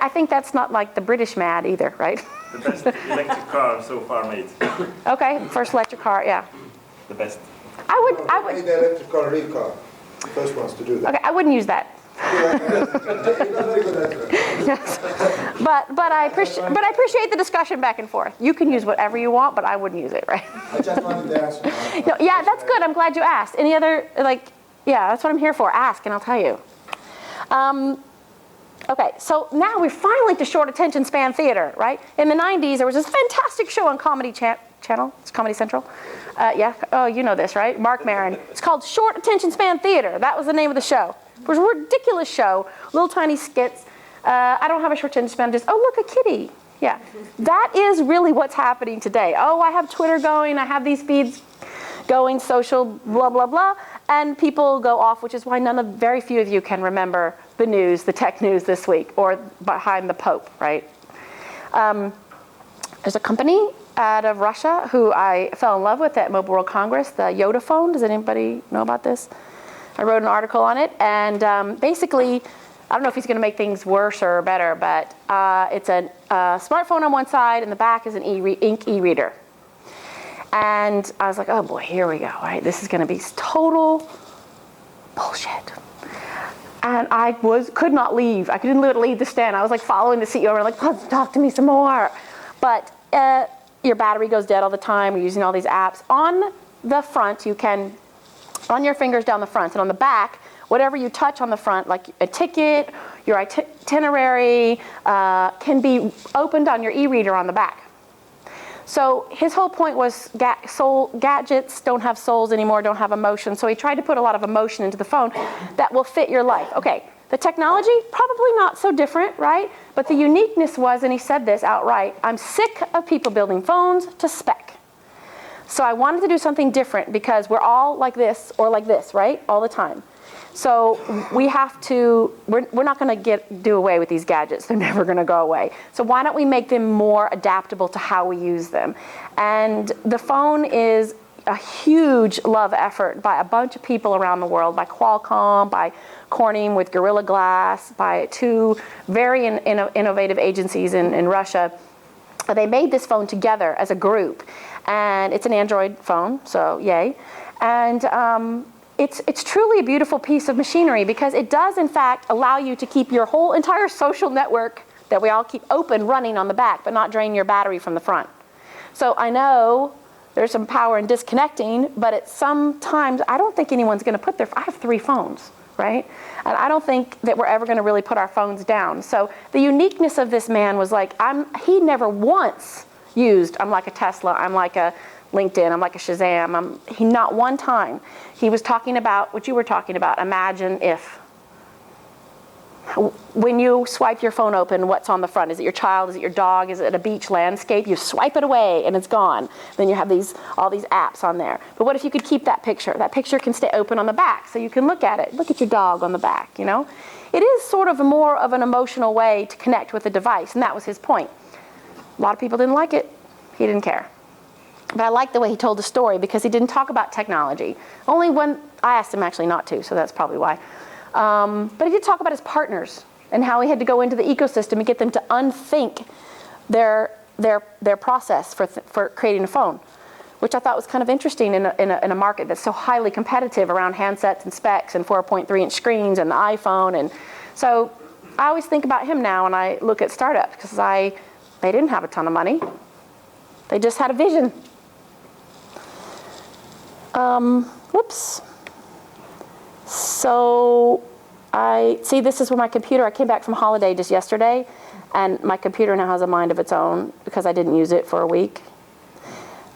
I think that's not like the British mad either, right? the best electric car so far made. Okay, first electric car, yeah. The best. I would. Made the electric car, real car. The first ones to do that. Okay, I wouldn't use that. Yes. But I appreciate the discussion back and forth. You can use whatever you want, but I wouldn't use it, right? I just wanted to answer. No, yeah, that's good. I'm glad you asked. Any other yeah, that's what I'm here for. Ask and I'll tell you. Okay, so now we're finally to short attention span theater, right? In the 90s, there was this fantastic show on Comedy Channel. It's Comedy Central. Yeah. Oh, you know this, right? Mark Maron. It's called Short Attention Span Theater. That was the name of the show. It was a ridiculous show. Little tiny skits. I don't have a short attention span. Just, oh, look, a kitty. Yeah. That is really what's happening today. Oh, I have Twitter going. I have these feeds going, social, blah, blah, blah. And people go off, which is why very few of you can remember the news, the tech news this week, or behind the Pope, right? There's a company out of Russia who I fell in love with at Mobile World Congress, the Yoda phone. Does anybody know about this? I wrote an article on it, and basically, I don't know if he's going to make things worse or better, but it's a smartphone on one side, and the back is an ink e-reader. And I was like, oh boy, here we go, right? This is going to be total bullshit. And I could not leave. I couldn't leave the stand. I was like following the CEO around, like, oh, talk to me some more. But your battery goes dead all the time. You're using all these apps. On the front, you can run your fingers down the front. And on the back, whatever you touch on the front, like a ticket, your itinerary, can be opened on your e-reader on the back. So his whole point was gadgets don't have souls anymore, don't have emotion. So he tried to put a lot of emotion into the phone that will fit your life. Okay, the technology, probably not so different, right? But the uniqueness was, and he said this outright, I'm sick of people building phones to spec. So I wanted to do something different because we're all like this or like this, right? All the time. So we have to, we're not going to do away with these gadgets. They're never going to go away. So why don't we make them more adaptable to how we use them? And the phone is a huge love effort by a bunch of people around the world, by Qualcomm, by Corning with Gorilla Glass, by two very innovative agencies in Russia. They made this phone together as a group. And it's an Android phone, so yay. And it's truly a beautiful piece of machinery because it does, in fact, allow you to keep your whole entire social network that we all keep open running on the back, but not drain your battery from the front. So I know there's some power in disconnecting, but at sometimes I don't think anyone's going to put I have 3 phones, right? And I don't think that we're ever going to really put our phones down. So the uniqueness of this man was like, he never once used, I'm like a Tesla, I'm like a LinkedIn, I'm like a Shazam. He not one time. He was talking about what you were talking about, imagine if. When you swipe your phone open, what's on the front? Is it your child? Is it your dog? Is it a beach landscape? You swipe it away and it's gone. Then you have all these apps on there. But what if you could keep that picture? That picture can stay open on the back so you can look at it. Look at your dog on the back, you know? It is sort of more of an emotional way to connect with the device, and that was his point. A lot of people didn't like it. He didn't care. But I like the way he told the story because he didn't talk about technology. Only when I asked him actually not to, so that's probably why. But he did talk about his partners and how he had to go into the ecosystem and get them to unthink their process for creating a phone, which I thought was kind of interesting in a market that's so highly competitive around handsets and specs and 4.3-inch screens and the iPhone. And so I always think about him now when I look at startups because they didn't have a ton of money. They just had a vision. Whoops. So this is where my computer, I came back from holiday just yesterday, and my computer now has a mind of its own because I didn't use it for a week.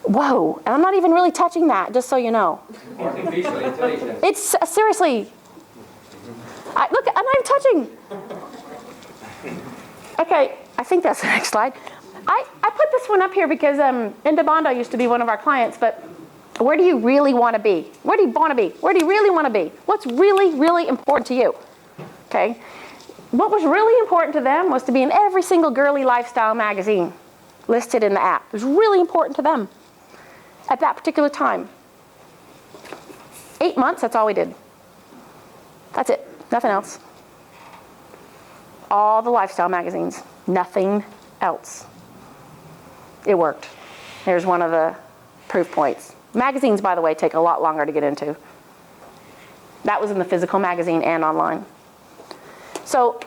Whoa, and I'm not even really touching that, just so you know. Artificial intelligence. It's, seriously. Look, I'm not even touching. Okay, I think that's the next slide. I put this one up here because Indabando used to be one of our clients, but where do you really want to be? Where do you want to be? Where do you really want to be? What's really, really important to you? Okay. What was really important to them was to be in every single girly lifestyle magazine listed in the app. It was really important to them at that particular time. 8 months, that's all we did. That's it. Nothing else. All the lifestyle magazines. Nothing else. It worked. Here's one of the proof points. Magazines, by the way, take a lot longer to get into. That was in the physical magazine and online. So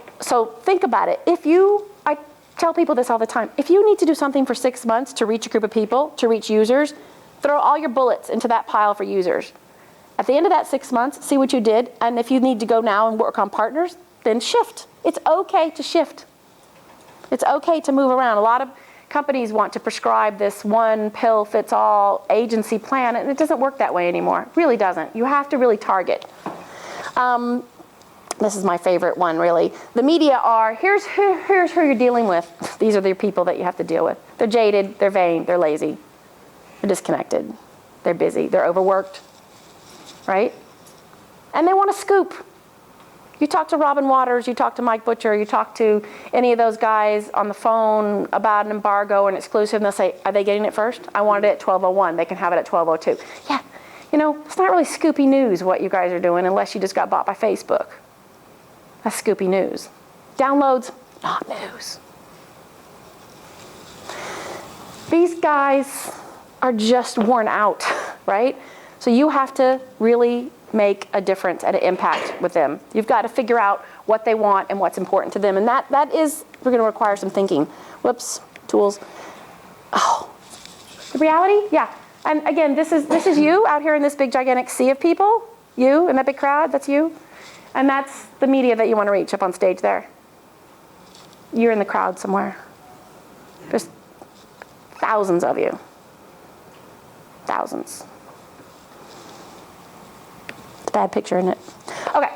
think about it. I tell people this all the time. If you need to do something for 6 months to reach a group of people, to reach users, throw all your bullets into that pile for users. At the end of that 6 months, see what you did, and if you need to go now and work on partners, then shift. It's okay to shift. It's okay to move around. A lot of companies want to prescribe this one-pill-fits-all agency plan, and it doesn't work that way anymore. It really doesn't. You have to really target. This is my favorite one, really. The media are, here's who you're dealing with. These are the people that you have to deal with. They're jaded, they're vain, they're lazy, they're disconnected, they're busy, they're overworked, right? And they want a scoop. You talk to Robin Waters, you talk to Mike Butcher, you talk to any of those guys on the phone about an embargo or an exclusive, and they'll say, are they getting it first? I wanted it at 12:01. They can have it at 12:02. Yeah, it's not really scoopy news what you guys are doing unless you just got bought by Facebook. That's scoopy news. Downloads, not news. These guys are just worn out, right? So you have to really make a difference and an impact with them. You've got to figure out what they want and what's important to them. And that is, we're going to require some thinking. Whoops, tools. Oh, the reality? Yeah. And again, this is you out here in this big gigantic sea of people. You in that big crowd, that's you. And that's the media that you want to reach up on stage there. You're in the crowd somewhere. There's thousands of you. Thousands. It's a bad picture, isn't it? Okay.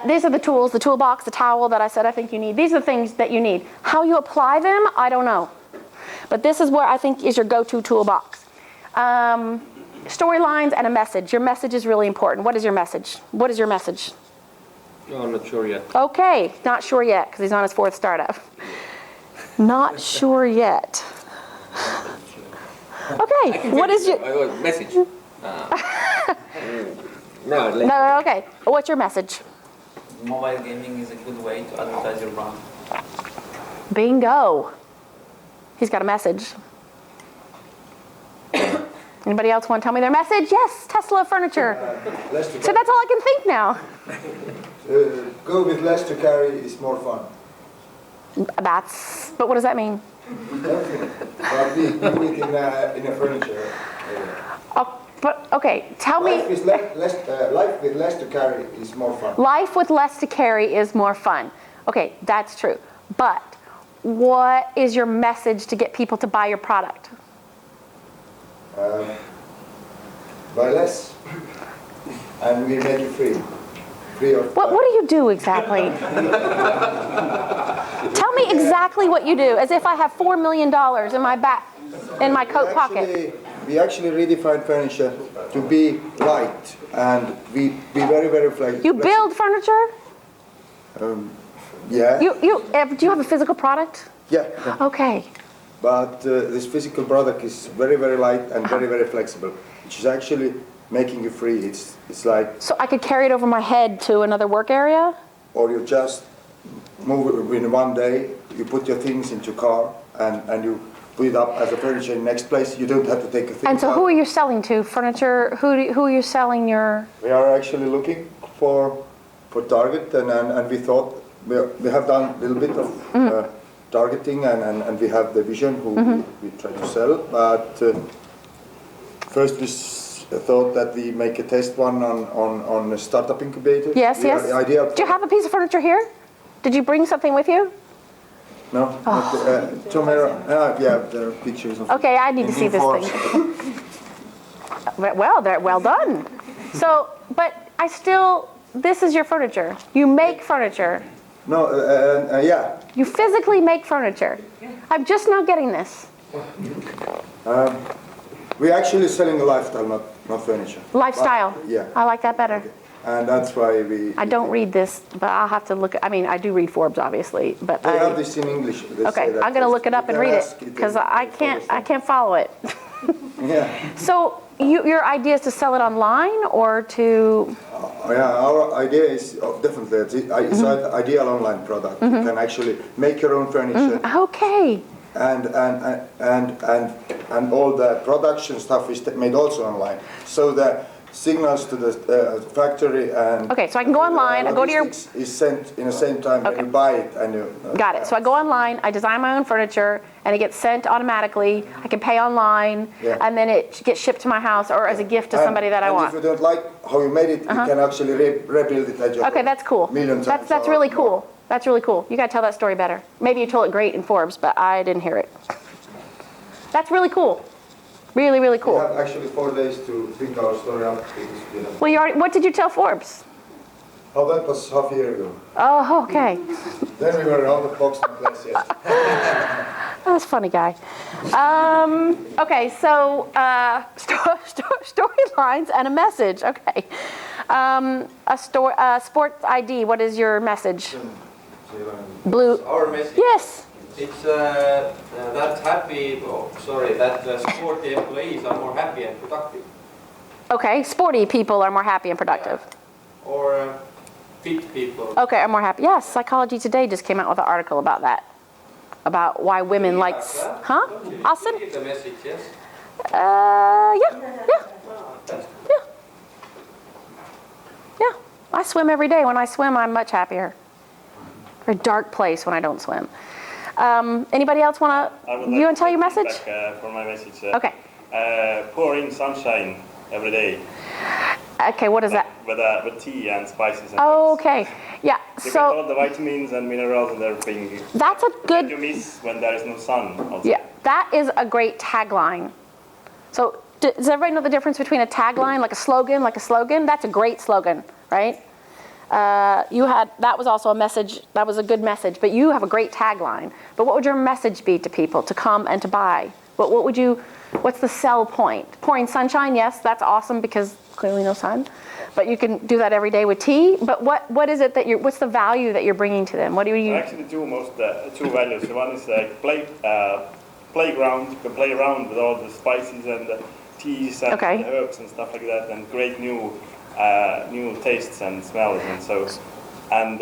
These are the tools, the toolbox, the towel that I said I think you need. These are the things that you need. How you apply them, I don't know. But this is where I think is your go-to toolbox. Storylines and a message. Your message is really important. What is your message? What is your message? No, I'm not sure yet. Okay, not sure yet because he's on his 4th startup. Not sure yet. Okay, what is your message? No, okay. What's your message? Mobile gaming is a good way to advertise your brand. Bingo. He's got a message. Anybody else want to tell me their message? Yes, Tesla furniture. So that's all I can think now. Go with less to carry is more fun. But what does that mean? Everything. But we meet in a furniture area. Oh, but okay, tell me. Life with less to carry is more fun. Life with less to carry is more fun. Okay, that's true. But what is your message to get people to buy your product? Buy less, and we make it free. Free of. What do you do exactly? Tell me exactly what you do, as if I have $4 million in my coat pocket. We actually redefine furniture to be light and be very, very flexible. You build furniture? Yeah. Do you have a physical product? Yeah. Okay. But this physical product is very, very light and very, very flexible, which is actually making you free. It's like. So I could carry it over my head to another work area? Or you just move it in one day. You put your things into car and you put it up as a furniture in the next place. You don't have to take a thing. And so who are you selling to? Furniture? Who are you selling your? We are actually looking for target, and we thought we have done a little bit of targeting, and we have the vision who we try to sell. But first we thought that we make a test one on a startup incubator. Yes, yes. Do you have a piece of furniture here? Did you bring something with you? No. Yeah, there are pictures of. Okay, I need to see this thing. Well done. So, but this is your furniture. You make furniture. No, yeah. You physically make furniture. I'm just now getting this. We're actually selling a lifestyle, not furniture. Lifestyle. But, yeah. I like that better. And that's why we. I don't read this, but I'll have to look. I mean, I do read Forbes, obviously, but They have this in English. They okay, say that I'm going to look it up and read it because I can't follow it. Yeah. So your idea is to sell it online or to? Yeah, our idea is definitely it's an ideal online product. You can actually make your own furniture. Okay. And all the production stuff is made also online. So the signals to the factory and okay, so I can go online. I go to your is sent in the same time when you buy it and you. Got it. So I go online. I design my own furniture, and it gets sent automatically. I can pay online, and then it gets shipped to my house or as a gift to somebody that I want. If you don't like how you made it, you can actually rebuild it at your. Okay, that's cool. Million times. That's really cool. That's really cool. You got to tell that story better. Maybe you told it great in Forbes, but I didn't hear it. That's really cool. Really, really cool. We have actually 4 days to think our story out. Well, what did you tell Forbes? Oh, that was half a year ago. Oh, okay. Then we were out of box in place, yes. That was a funny guy. Okay, so storylines and a message. Okay. Sports ID, what is your message? Blue. Our message. Yes. It's that sporty employees are more happy and productive. Okay, sporty people are more happy and productive. Or fit people. Okay, are more happy. Yes, Psychology Today just came out with an article about that. About why women like... Huh? I'll send... The message, yes? Yeah. I swim every day. When I swim, I'm much happier. A dark place when I don't swim. Anybody else want to? You want to tell your message? For my message. Okay. Pour in sunshine every day. Okay, what is that? With tea and spices. And Okay, yeah. you get all the vitamins and minerals and everything. That's a good. That you miss when there is no sun. Also. Yeah, that is a great tagline. So does everybody know the difference between a tagline, like a slogan, That's a great slogan, right? That was also a message. That was a good message. But you have a great tagline. But what would your message be to people to come and to buy? What's the sell point? Pouring sunshine, yes, that's awesome because clearly no sun. But you can do that every day with tea. But what is it what's the value that you're bringing to them? What do you? Actually, two values. One is like playground. You can play around with all the spices and the teas and the herbs and stuff like that, and create new tastes and smells and so. And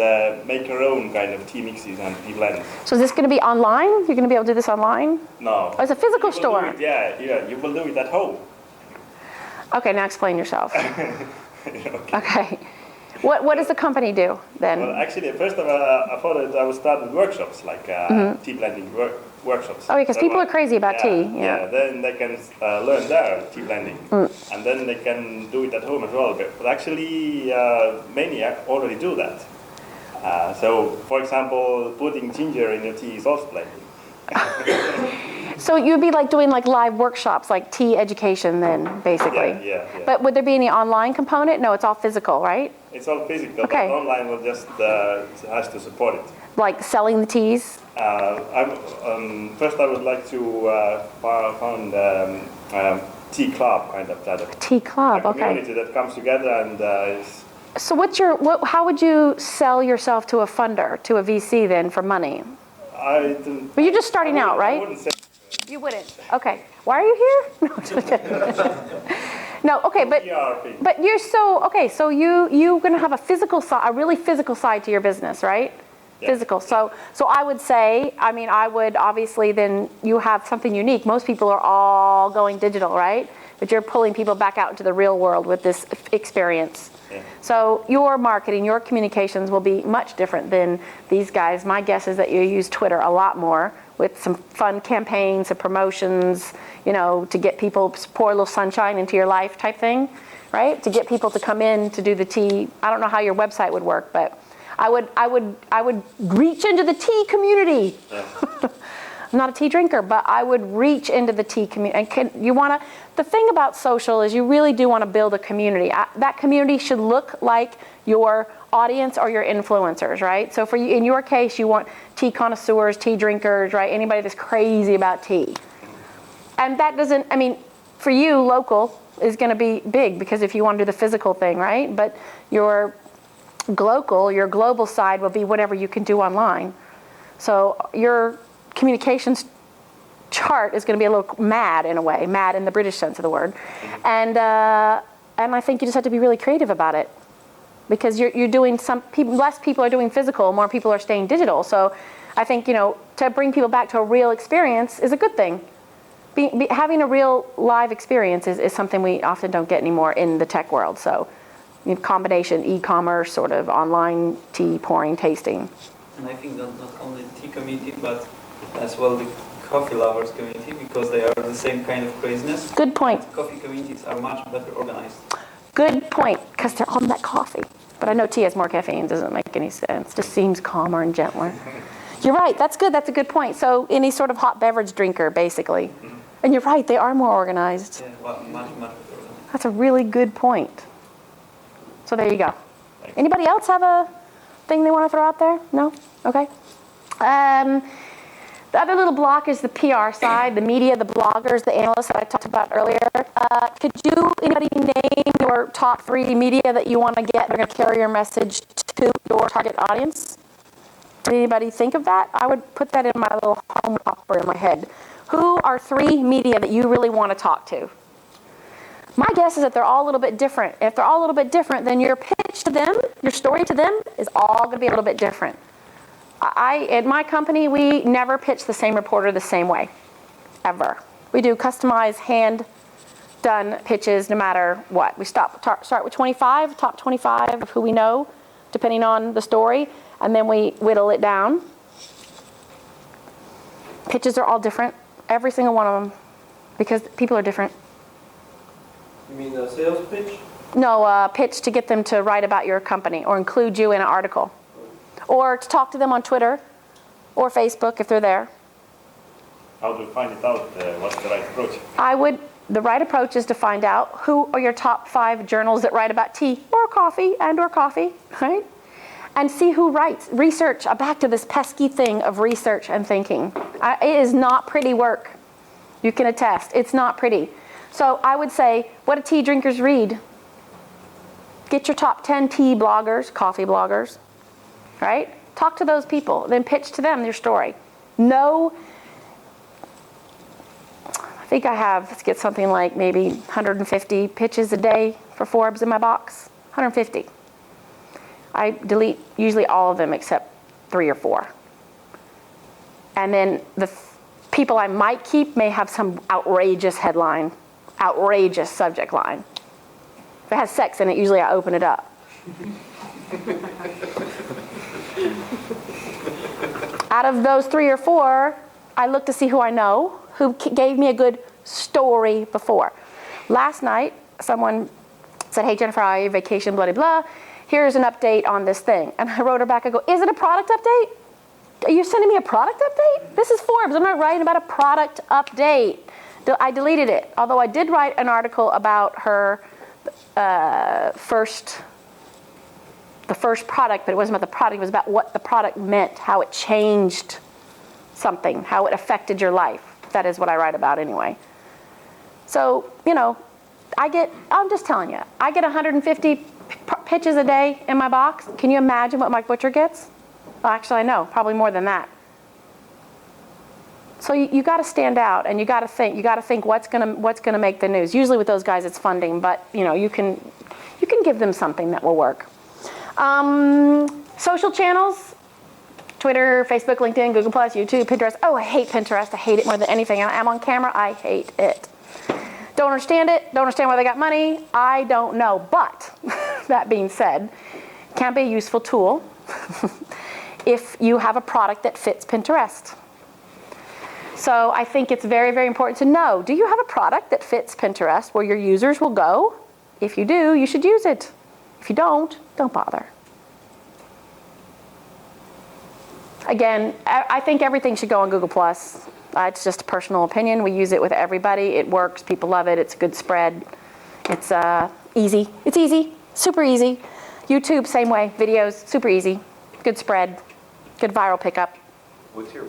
make your own kind of tea mixes and tea blends. So is this going to be online? You're going to be able to do this online? No. Oh, it's a physical store. You will do it at home. Okay, now explain yourself. Okay. What does the company do then? Well, actually, first of all, I thought that I would start with workshops, like tea blending workshops. Oh, because people are crazy about tea. Yeah, then they can learn there tea blending, and then they can do it at home as well. But actually, many already do that. So, for example, putting ginger in your tea is also blending. So you'd be like doing like live workshops, like tea education then, basically. Yeah. But would there be any online component? No, it's all physical, right? It's all physical, Okay. but online will just has to support it. Like selling the teas? First, I would like to found tea club kind of that. Tea club, A okay. community that comes together and is. So how would you sell yourself to a funder, to a VC then for money? But you're just starting out, right? I wouldn't say. You wouldn't. Okay. Why are you here? No, just kidding. No, okay, but you're so you're going to have a physical side, a really physical side to your business, right? Yeah. Physical. So I would say, I would obviously then you have something unique. Most people are all going digital, right? But you're pulling people back out into the real world with this experience. Yeah. So your marketing, your communications will be much different than these guys. My guess is that you use Twitter a lot more with some fun campaigns and promotions, to get people, pour a little sunshine into your life type thing, right? To get people to come in to do the tea. I don't know how your website would work, but I would reach into the tea community. Yeah. I'm not a tea drinker, but I would reach into the tea community. And the thing about social is you really do want to build a community. That community should look like your audience or your influencers, right? So for you, in your case, you want tea connoisseurs, tea drinkers, right? Anybody that's crazy about tea. And that doesn't, for you, local is going to be big because if you want to do the physical thing, right? But your global side will be whatever you can do online. So your communications chart is going to be a little mad in a way, mad in the British sense of the word. And I think you just have to be really creative about it. Because you're doing less people are doing physical, more people are staying digital. So I think, to bring people back to a real experience is a good thing. Having a real live experience is something we often don't get anymore in the tech world. So combination, e-commerce, sort of online tea pouring, tasting. And I think that not only the tea community, but as well the coffee lovers community, because they are the same kind of craziness. Good point. Coffee communities are much better organized. Good point, because they're on that coffee. But I know tea has more caffeine, doesn't make any sense. Just seems calmer and gentler. You're right, that's good, that's a good point. So any sort of hot beverage drinker, basically. And you're right, they are more organized. Yeah, well, much better organized. That's a really good point. So there you go. Anybody else have a thing they want to throw out there? No? Okay. The other little block is the PR side, the media, the bloggers, the analysts that I talked about earlier. Could anybody name your top 3 media that you want to get? They're going to carry your message to your target audience. Did anybody think of that? I would put that in my little home opera in my head. Who are 3 media that you really want to talk to? My guess is that they're all a little bit different. If they're all a little bit different, then your pitch to them, your story to them is all going to be a little bit different. At my company, we never pitch the same reporter the same way, ever. We do customized, hand-done pitches no matter what. We start with 25, top 25 of who we know, depending on the story, and then we whittle it down. Pitches are all different, every single one of them, because people are different. You mean a sales pitch? No, pitch to get them to write about your company or include you in an article. Or to talk to them on Twitter or Facebook if they're there. How to find it out? What's the right approach? The right approach is to find out who are your top 5 journals that write about tea or coffee, right? And see who writes. Research, back to this pesky thing of research and thinking. It is not pretty work. You can attest, it's not pretty. So I would say, what do tea drinkers read? Get your top 10 tea bloggers, coffee bloggers, right? Talk to those people, then pitch to them your story. I think I have, let's get something like maybe 150 pitches a day for Forbes in my box, 150. I delete usually all of them except 3 or 4. And then the people I might keep may have some outrageous headline, outrageous subject line. If it has sex in it, usually I open it up. Out of those 3 or 4, I look to see who I know, who gave me a good story before. Last night, someone said, hey, Jennifer, how are you? Vacation, blah, blah, blah. Here's an update on this thing. And I wrote her back, I go, is it a product update? Are you sending me a product update? This is Forbes. I'm not writing about a product update. I deleted it. Although I did write an article about her the first product, but it wasn't about the product. It was about what the product meant, how it changed something, how it affected your life. That is what I write about anyway. So, you know, I'm just telling you, I get 150 pitches a day in my box. Can you imagine what Mike Butcher gets? Well, actually, I know, probably more than that. So you got to stand out, and you got to think. You got to think what's gonna make the news. Usually with those guys, it's funding, but you know you can give them something that will work. Social channels: Twitter, Facebook, LinkedIn, Google+, YouTube, Pinterest. Oh, I hate Pinterest. I hate it more than anything. I'm on camera. I hate it. Don't understand it. Don't understand why they got money. I don't know. But that being said, it can be a useful tool if you have a product that fits Pinterest. So I think it's very, very important to know, do you have a product that fits Pinterest where your users will go? If you do, you should use it. If you don't bother. Again, I think everything should go on Google+. It's just a personal opinion. We use it with everybody. It works. People love it. It's a good spread. It's easy. It's easy. Super easy. YouTube, same way. Videos, super easy. Good spread. Good viral pickup. What's your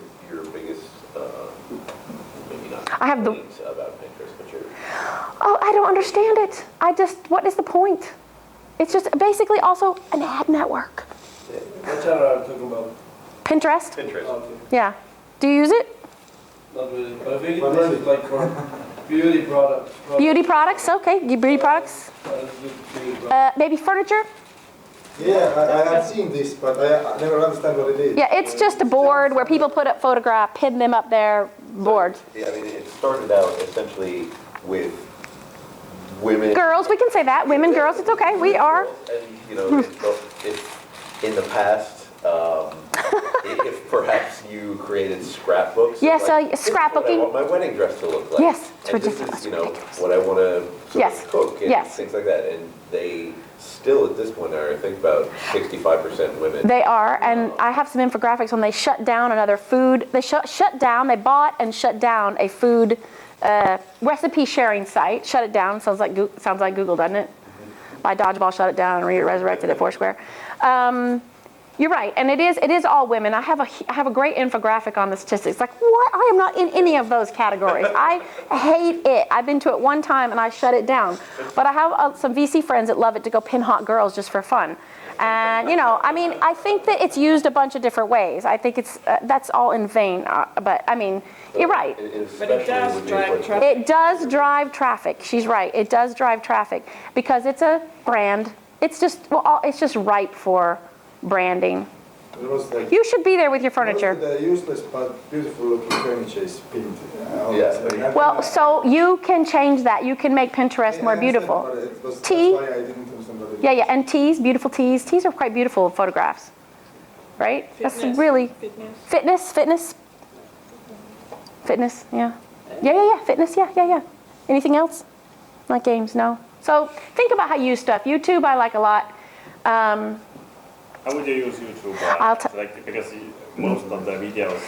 biggest, maybe not I have complaints about Pinterest, but your... Oh, I don't understand it. What is the point? It's just basically also an ad network. What channel are you talking about? Pinterest? Pinterest. Okay. Yeah. Do you use it? Not really, but I think this is like for beauty products. Beauty products, okay. Beauty products. Maybe furniture? Yeah, I have seen this, but I never understand what it is. Yeah, it's just a board where people put up photographs, pin them up there, boards. Yeah, I mean, it started out essentially with women. Girls, we can say that. Women, girls, it's okay. We are. And, you know, if in the past, if perhaps you created scrapbooks. Yes, like, this is what scrapbooking. I want my wedding dress to look like. Yes, it's and ridiculous. This is, you know, Ridiculous. what I want to Yes. cook and Yes. things like that. And they still, at this point, are, I think, about 65% women. They are, and I have some infographics when they shut down another food. They shut down, they bought and shut down a food recipe sharing site. Shut it down, sounds like Google, doesn't it? By Dodgeball shut it down and resurrected at Foursquare. You're right, and it is all women. I have a great infographic on the statistics. Like, what? I am not in any of those categories. I hate it. I've been to it one time and I shut it down. But I have some VC friends that love it to go pin hot girls just for fun. And you know, I mean, I think that it's used a bunch of different ways. I think it's that's all in vain. But I mean, you're right. But it does drive traffic. It does drive traffic. She's right. It does drive traffic because it's a brand. It's just ripe for branding. It was like, You should be there with your furniture. the useless but beautiful looking furniture is pinned. Well, so you can change that. You can make Pinterest more beautiful. Tea. That's why I didn't understand what it Yeah, yeah, and teas, beautiful teas. Teas are quite beautiful photographs, right? That's Fitness. really fitness. Yeah. Fitness. Yeah. Anything else? Not games, no. So think about how you use stuff. YouTube, I like a lot. How would you use YouTube? Because most of the videos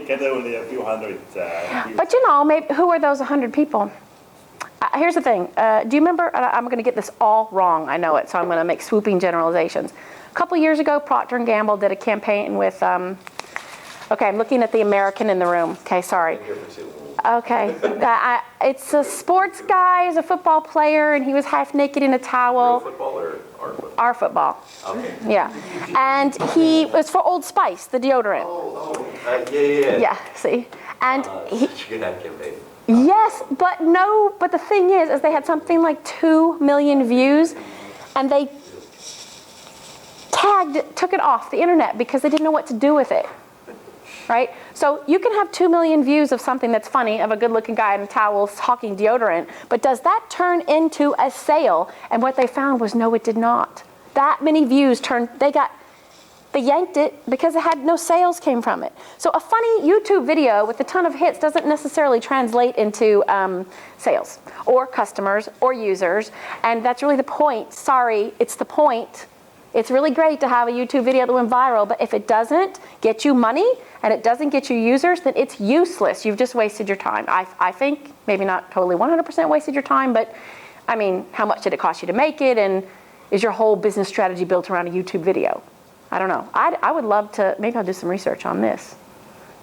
get only a few hundred views. But you know, maybe who are those 100 people? Here's the thing. Do you remember? I'm going to get this all wrong. I know it, so I'm going to make swooping generalizations. A couple years ago, Procter & Gamble did a campaign with. Okay, I'm looking at the American in the room. Okay, sorry. Okay, it's a sports guy, he's a football player, and he was half naked in a towel. Real football or our football? Our football. Okay. Yeah, and he was for Old Spice, the deodorant. Yeah. Yeah, see, and he. Such a good ad campaign. Yes, but the thing is they had something like 2 million views, and they took it off the internet because they didn't know what to do with it. Right? So you can have 2 million views of something that's funny, of a good-looking guy in a towel hawking deodorant, but does that turn into a sale? And what they found was, no, it did not. That many views they yanked it because it had no sales came from it. So a funny YouTube video with a ton of hits doesn't necessarily translate into sales or customers or users. And that's really the point. Sorry, it's the point. It's really great to have a YouTube video that went viral, but if it doesn't get you money and it doesn't get you users, then it's useless. You've just wasted your time. I think, maybe not totally 100% wasted your time, but I mean, how much did it cost you to make it? And is your whole business strategy built around a YouTube video? I don't know. I would love to, maybe I'll do some research on this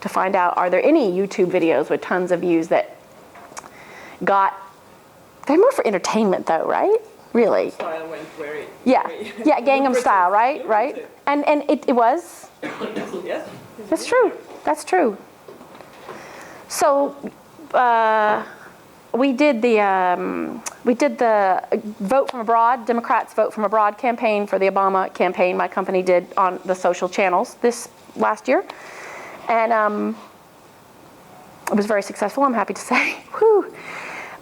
to find out, are there any YouTube videos with tons of views that they're more for entertainment though, right? Really? Style went very, yeah, very yeah, Gangnam Style, right? Right? And it was? Yes. That's true. That's true. So we did the vote from abroad, Democrats vote from abroad campaign for the Obama campaign. My company did on the social channels this last year, and it was very successful. I'm happy to say. Whew.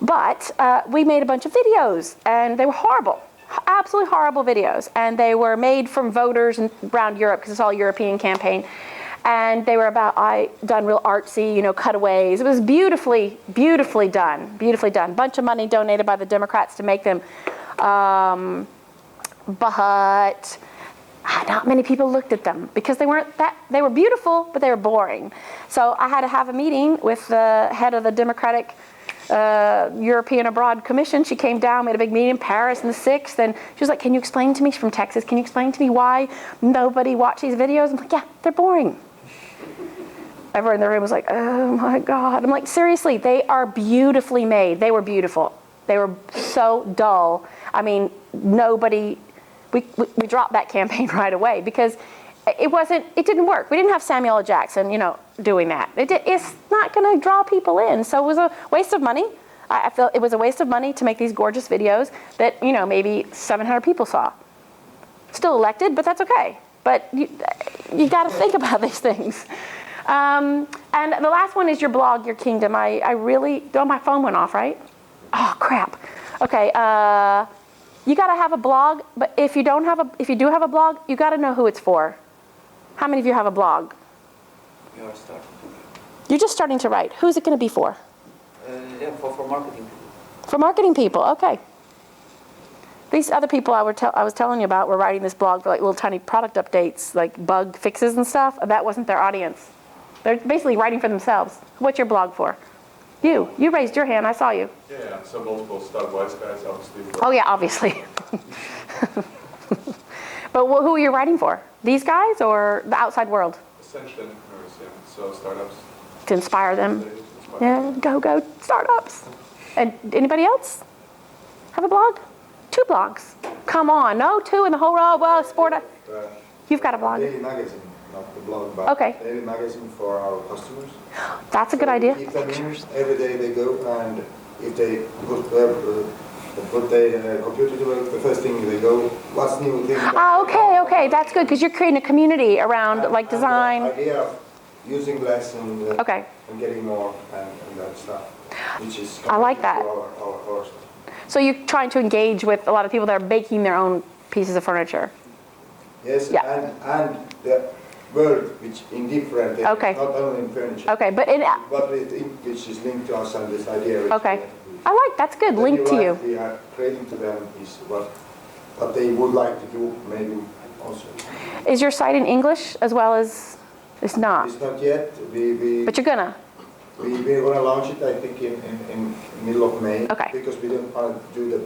But we made a bunch of videos, and they were horrible, absolutely horrible videos. And they were made from voters around Europe, because it's all European campaign. And they were done real artsy, cutaways. It was beautifully, beautifully done, beautifully done. Bunch of money donated by the Democrats to make them. But not many people looked at them because they were beautiful, but they were boring. So I had to have a meeting with the head of the Democratic European Abroad Commission. She came down, we had a big meeting in Paris on the 6th, and she was like, can you explain to me, she's from Texas, can you explain to me why nobody watched these videos? I'm like, yeah, they're boring. Everyone in the room was like, oh my God. I'm like, seriously, they are beautifully made. They were beautiful. They were so dull. I mean, we dropped that campaign right away because it didn't work. We didn't have Samuel L. Jackson, doing that. It's not going to draw people in. So it was a waste of money. I felt it was a waste of money to make these gorgeous videos that, maybe 700 people saw. Still elected, but that's okay. But you got to think about these things. And the last one is your blog, Your Kingdom. I really, my phone went off, right? Oh, crap. Okay, you got to have a blog, but if you do have a blog, you got to know who it's for. How many of you have a blog? We are starting. You're just starting to write. Who's it going to be for? Yeah, for marketing. For marketing people, okay. These other people I was telling you about were writing this blog for like little tiny product updates, like bug fixes and stuff. That wasn't their audience. They're basically writing for themselves. What's your blog for? You raised your hand, I saw you. Yeah, so multiple stud wise guys, obviously. Oh yeah, obviously. But who are you writing for? These guys or the outside world? Essentially entrepreneurs, yeah. So startups. To inspire them. Yeah, go startups. And anybody else have a blog? 2 blogs. Come on, no 2 in the whole row. Well, sport. You've got a blog. Daily magazine, not the blog, but okay. Daily magazine for our customers. That's a good idea. Keep them in. Every day they go, and if they put their computer to work, the first thing they go, what's new thing? Okay, that's good because you're creating a community around like design. The idea of using less and okay. And getting more and that stuff, which is I like that. Our stuff. So you're trying to engage with a lot of people that are making their own pieces of furniture. Yes, yeah. and the world which indifferent, okay. Not only in furniture. Okay, but which is linked to us and this idea. Okay, I like that's good. Linked to you. We are creating to them is what they would like to do, maybe also. Is your site in English as well as it's not? It's not yet. But you're gonna. We're gonna launch it, I think, in middle of May. Okay. Because we don't want to do the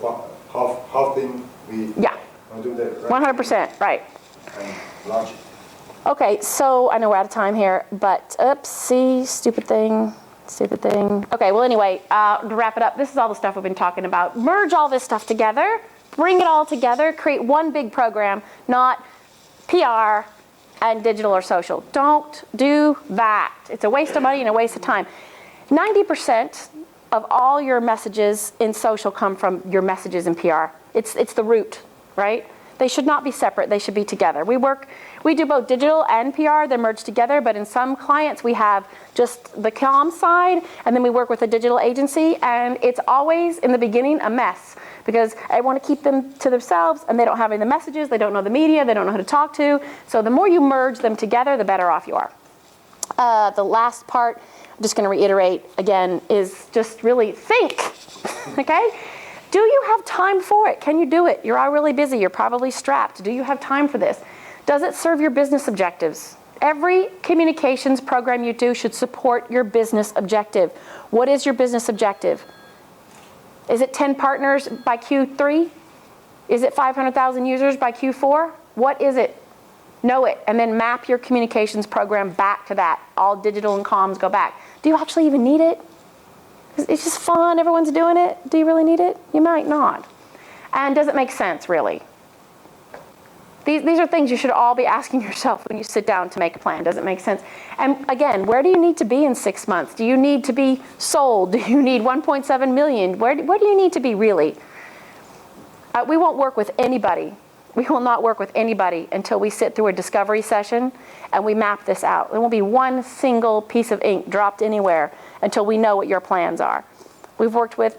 half thing. We want to do the 100%, right. And launch it. Okay, so I know we're out of time here, but oopsie, stupid thing. Okay, well anyway, to wrap it up, this is all the stuff we've been talking about. Merge all this stuff together, bring it all together, create one big program, not PR and digital or social. Don't do that. It's a waste of money and a waste of time. 90% of all your messages in social come from your messages in PR. It's the root, right? They should not be separate, they should be together. We do both digital and PR, they're merged together, but in some clients we have just the comm side, and then we work with a digital agency, and it's always, in the beginning, a mess. because I want to keep them to themselves, and they don't have any of the messages, they don't know the media, they don't know who to talk to. So the more you merge them together, the better off you are. The last part, I'm just going to reiterate again, is just really think, okay? Do you have time for it? Can you do it? You're all really busy. You're probably strapped. Do you have time for this? Does it serve your business objectives? Every communications program you do should support your business objective. What is your business objective? Is it 10 partners by Q3? Is it 500,000 users by Q4? What is it? Know it, and then map your communications program back to that. All digital and comms go back. Do you actually even need it? It's just fun, everyone's doing it. Do you really need it? You might not. And does it make sense, really? These are things you should all be asking yourself when you sit down to make a plan. Does it make sense? And again, where do you need to be in 6 months? Do you need to be sold? Do you need 1.7 million? Where do you need to be, really? We won't work with anybody. We will not work with anybody until we sit through a discovery session and we map this out. There won't be one single piece of ink dropped anywhere until we know what your plans are. We've worked with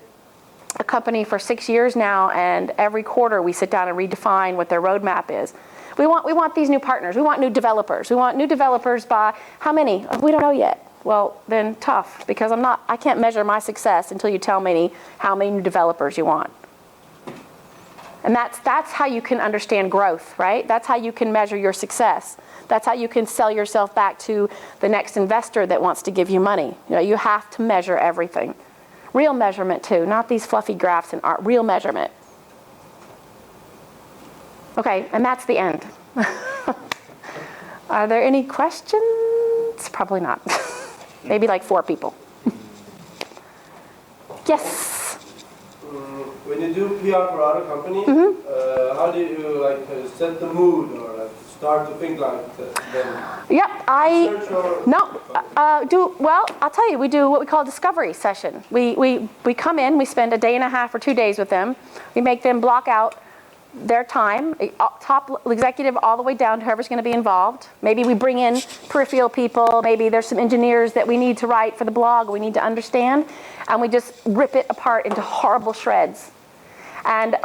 a company for 6 years now, and every quarter we sit down and redefine what their roadmap is. We want these new partners. We want new developers. We want new developers by how many? We don't know yet. Well, then tough, because I can't measure my success until you tell me how many new developers you want. And that's how you can understand growth, right? That's how you can measure your success. That's how you can sell yourself back to the next investor that wants to give you money. You have to measure everything. Real measurement too, not these fluffy graphs and art, real measurement. Okay, and that's the end. Are there any questions? Probably not. Maybe like 4 people. Yes? When you do PR for other companies, how do you set the mood or start to think like them? Yep, I'll tell you, we do what we call a discovery session. We come in, we spend a day and a half or 2 days with them. We make them block out their time, top executive all the way down to whoever's going to be involved. Maybe we bring in peripheral people. Maybe there's some engineers that we need to write for the blog, we need to understand, and we just rip it apart into horrible shreds. And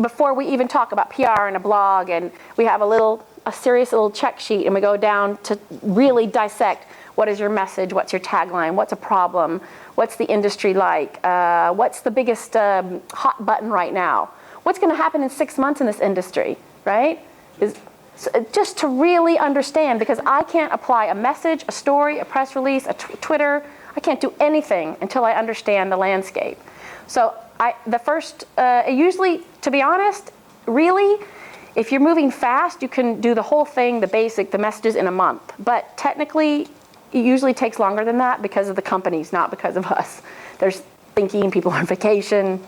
before we even talk about PR and a blog, and we have a serious little check sheet, and we go down to really dissect what is your message, what's your tagline, what's a problem, what's the industry like, what's the biggest hot button right now. What's going to happen in 6 months in this industry, right? Just to really understand, because I can't apply a message, a story, a press release, a Twitter. I can't do anything until I understand the landscape. So usually, to be honest, really, if you're moving fast, you can do the whole thing, the messages in a month. But technically, it usually takes longer than that because of the companies, not because of us. There's thinking, people on vacation.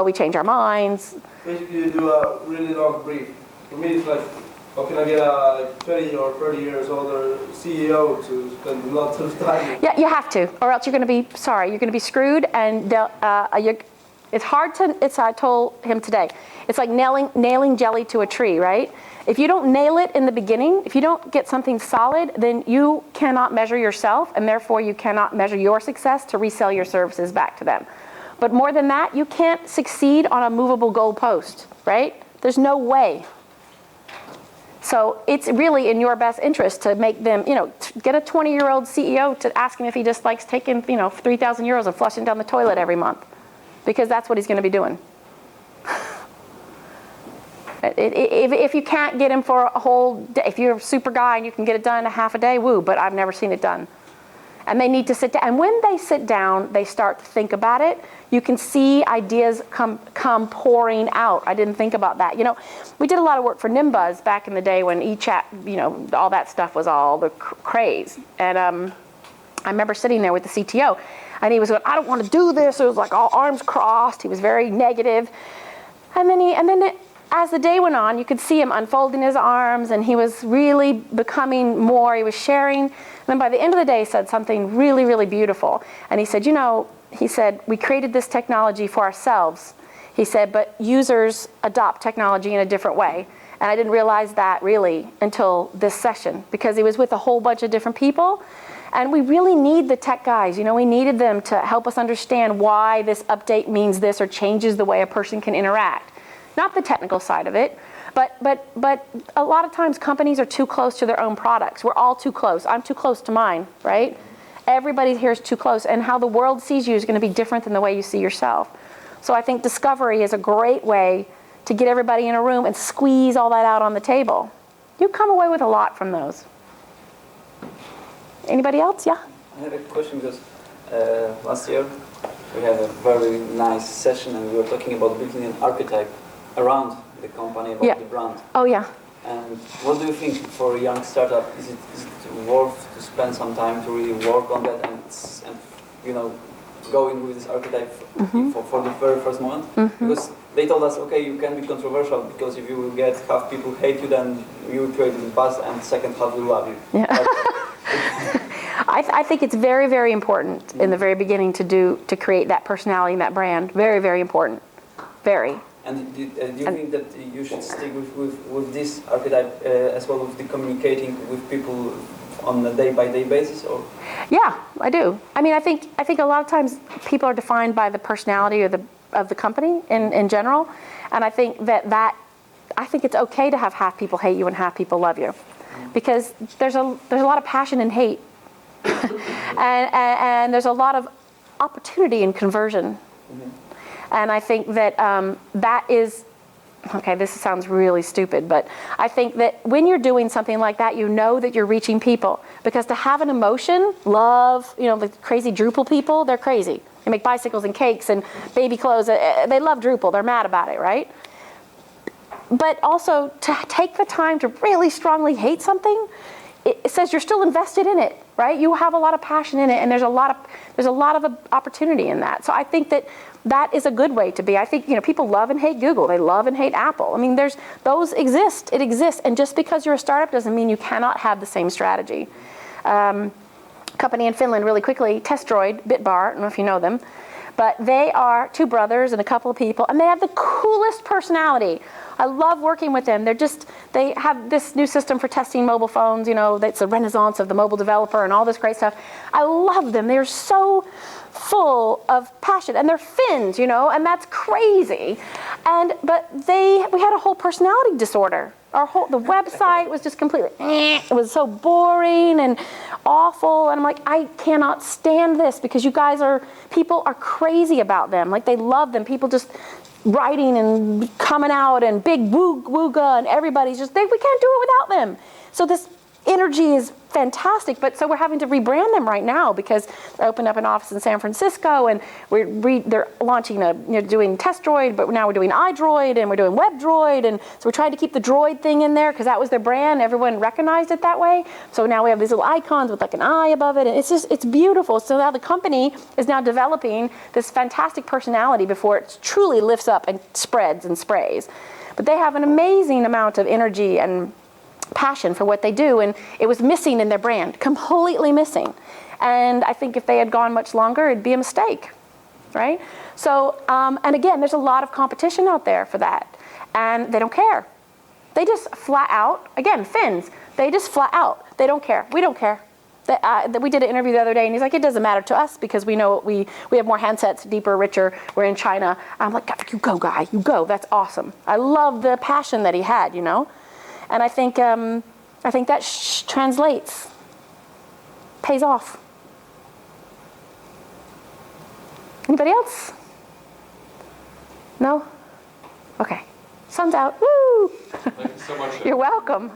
We change our minds. Basically, you do a really long brief. For me, it's like, how can I get a 20 or 30 years older CEO to spend lots of time? Yeah, you have to, or else you're going to be screwed. And it's hard to. I told him today. It's like nailing jelly to a tree, right? If you don't nail it in the beginning, if you don't get something solid, then you cannot measure yourself, and therefore you cannot measure your success to resell your services back to them. But more than that, you can't succeed on a movable goalpost, right? There's no way. So it's really in your best interest to make them, get a 20-year-old CEO to ask him if he just likes taking, 3,000 euros and flushing down the toilet every month, because that's what he's going to be doing. If you can't get him for a whole day, if you're a super guy and you can get it done in a half a day, woo, but I've never seen it done. And they need to sit down. And when they sit down, they start to think about it. You can see ideas come pouring out. I didn't think about that. We did a lot of work for Nimbuzz back in the day when eChat, all that stuff was all the craze. And I remember sitting there with the CTO, and he was going, I don't want to do this. It was like all arms crossed. He was very negative. And then as the day went on, you could see him unfolding his arms, and he was really becoming more. He was sharing. And then by the end of the day, he said something really, really beautiful. And he said, we created this technology for ourselves. He said, but users adopt technology in a different way. And I didn't realize that really until this session, because he was with a whole bunch of different people. And we really need the tech guys. You know, we needed them to help us understand why this update means this or changes the way a person can interact. Not the technical side of it, but a lot of times companies are too close to their own products. We're all too close. I'm too close to mine, right? Everybody here is too close, and how the world sees you is going to be different than the way you see yourself. So I think discovery is a great way to get everybody in a room and squeeze all that out on the table. You come away with a lot from those. Anybody else? Yeah? I have a question because last year we had a very nice session and we were talking about building an archetype around the company, about the brand. Oh, yeah. And what do you think for a young startup? Is it worth to spend some time to really work on that and you know, going with this archetype for the very first moment? Because they told us, okay, you can be controversial because if you will get half people hate you, then you will create this buzz and second half will love you. Yeah. I think it's very, very important in the very beginning to create that personality and that brand. Very, very important. Very. And do you think that you should stick with this archetype as well with the communicating with people on a day-by-day basis, or? Yeah, I do. I mean, I think a lot of times people are defined by the personality of the company in general, and I think I think it's okay to have half people hate you and half people love you, because there's a lot of passion and hate, and there's a lot of opportunity in conversion. And I think that that is, okay, this sounds really stupid, but I think that when you're doing something like that, you know that you're reaching people. Because to have an emotion, love, you know, the crazy Drupal people, they're crazy. They make bicycles and cakes and baby clothes. They love Drupal. They're mad about it, right? But also, to take the time to really strongly hate something, it says you're still invested in it, right? You have a lot of passion in it, and there's a lot of opportunity in that. So I think that is a good way to be. I think, you know, people love and hate Google. They love and hate Apple. I mean, those exist. It exists. And just because you're a startup doesn't mean you cannot have the same strategy. Company in Finland, really quickly, TestDroid, Bitbar, I don't know if you know them, but they are two brothers and a couple of people, and they have the coolest personality. I love working with them. They have this new system for testing mobile phones, you know, that's a renaissance of the mobile developer and all this great stuff. I love them. They're so full of passion, and they're Finns, you know, and that's crazy. But we had a whole personality disorder. The website was just completely, it was so boring and awful, and I'm like, I cannot stand this, because people are crazy about them. Like, they love them. People just writing and coming out and big wooga, and everybody's just, we can't do it without them. So this energy is fantastic, but so we're having to rebrand them right now, because they opened up an office in San Francisco, and they're launching doing TestDroid, but now we're doing iDroid, and we're doing WebDroid, and so we're trying to keep the droid thing in there because that was their brand. Everyone recognized it that way. So now we have these little icons with like an eye above it, and it's beautiful. So now the company is now developing this fantastic personality before it truly lifts up and spreads and sprays. But they have an amazing amount of energy and passion for what they do, and it was missing in their brand, completely missing. And I think if they had gone much longer, it'd be a mistake, right? So, and again, there's a lot of competition out there for that, and they don't care. They just flat out, again, Finns, they just flat out, they don't care. We don't care. We did an interview the other day, and he's like, it doesn't matter to us because we know we have more handsets, deeper, richer. We're in China. I'm like, you go, guy, you go. That's awesome. I love the passion that he had, you know. And I think that translates, pays off. Anybody else? No? Okay. Sun's out. Woo! Thank you so much. You're welcome.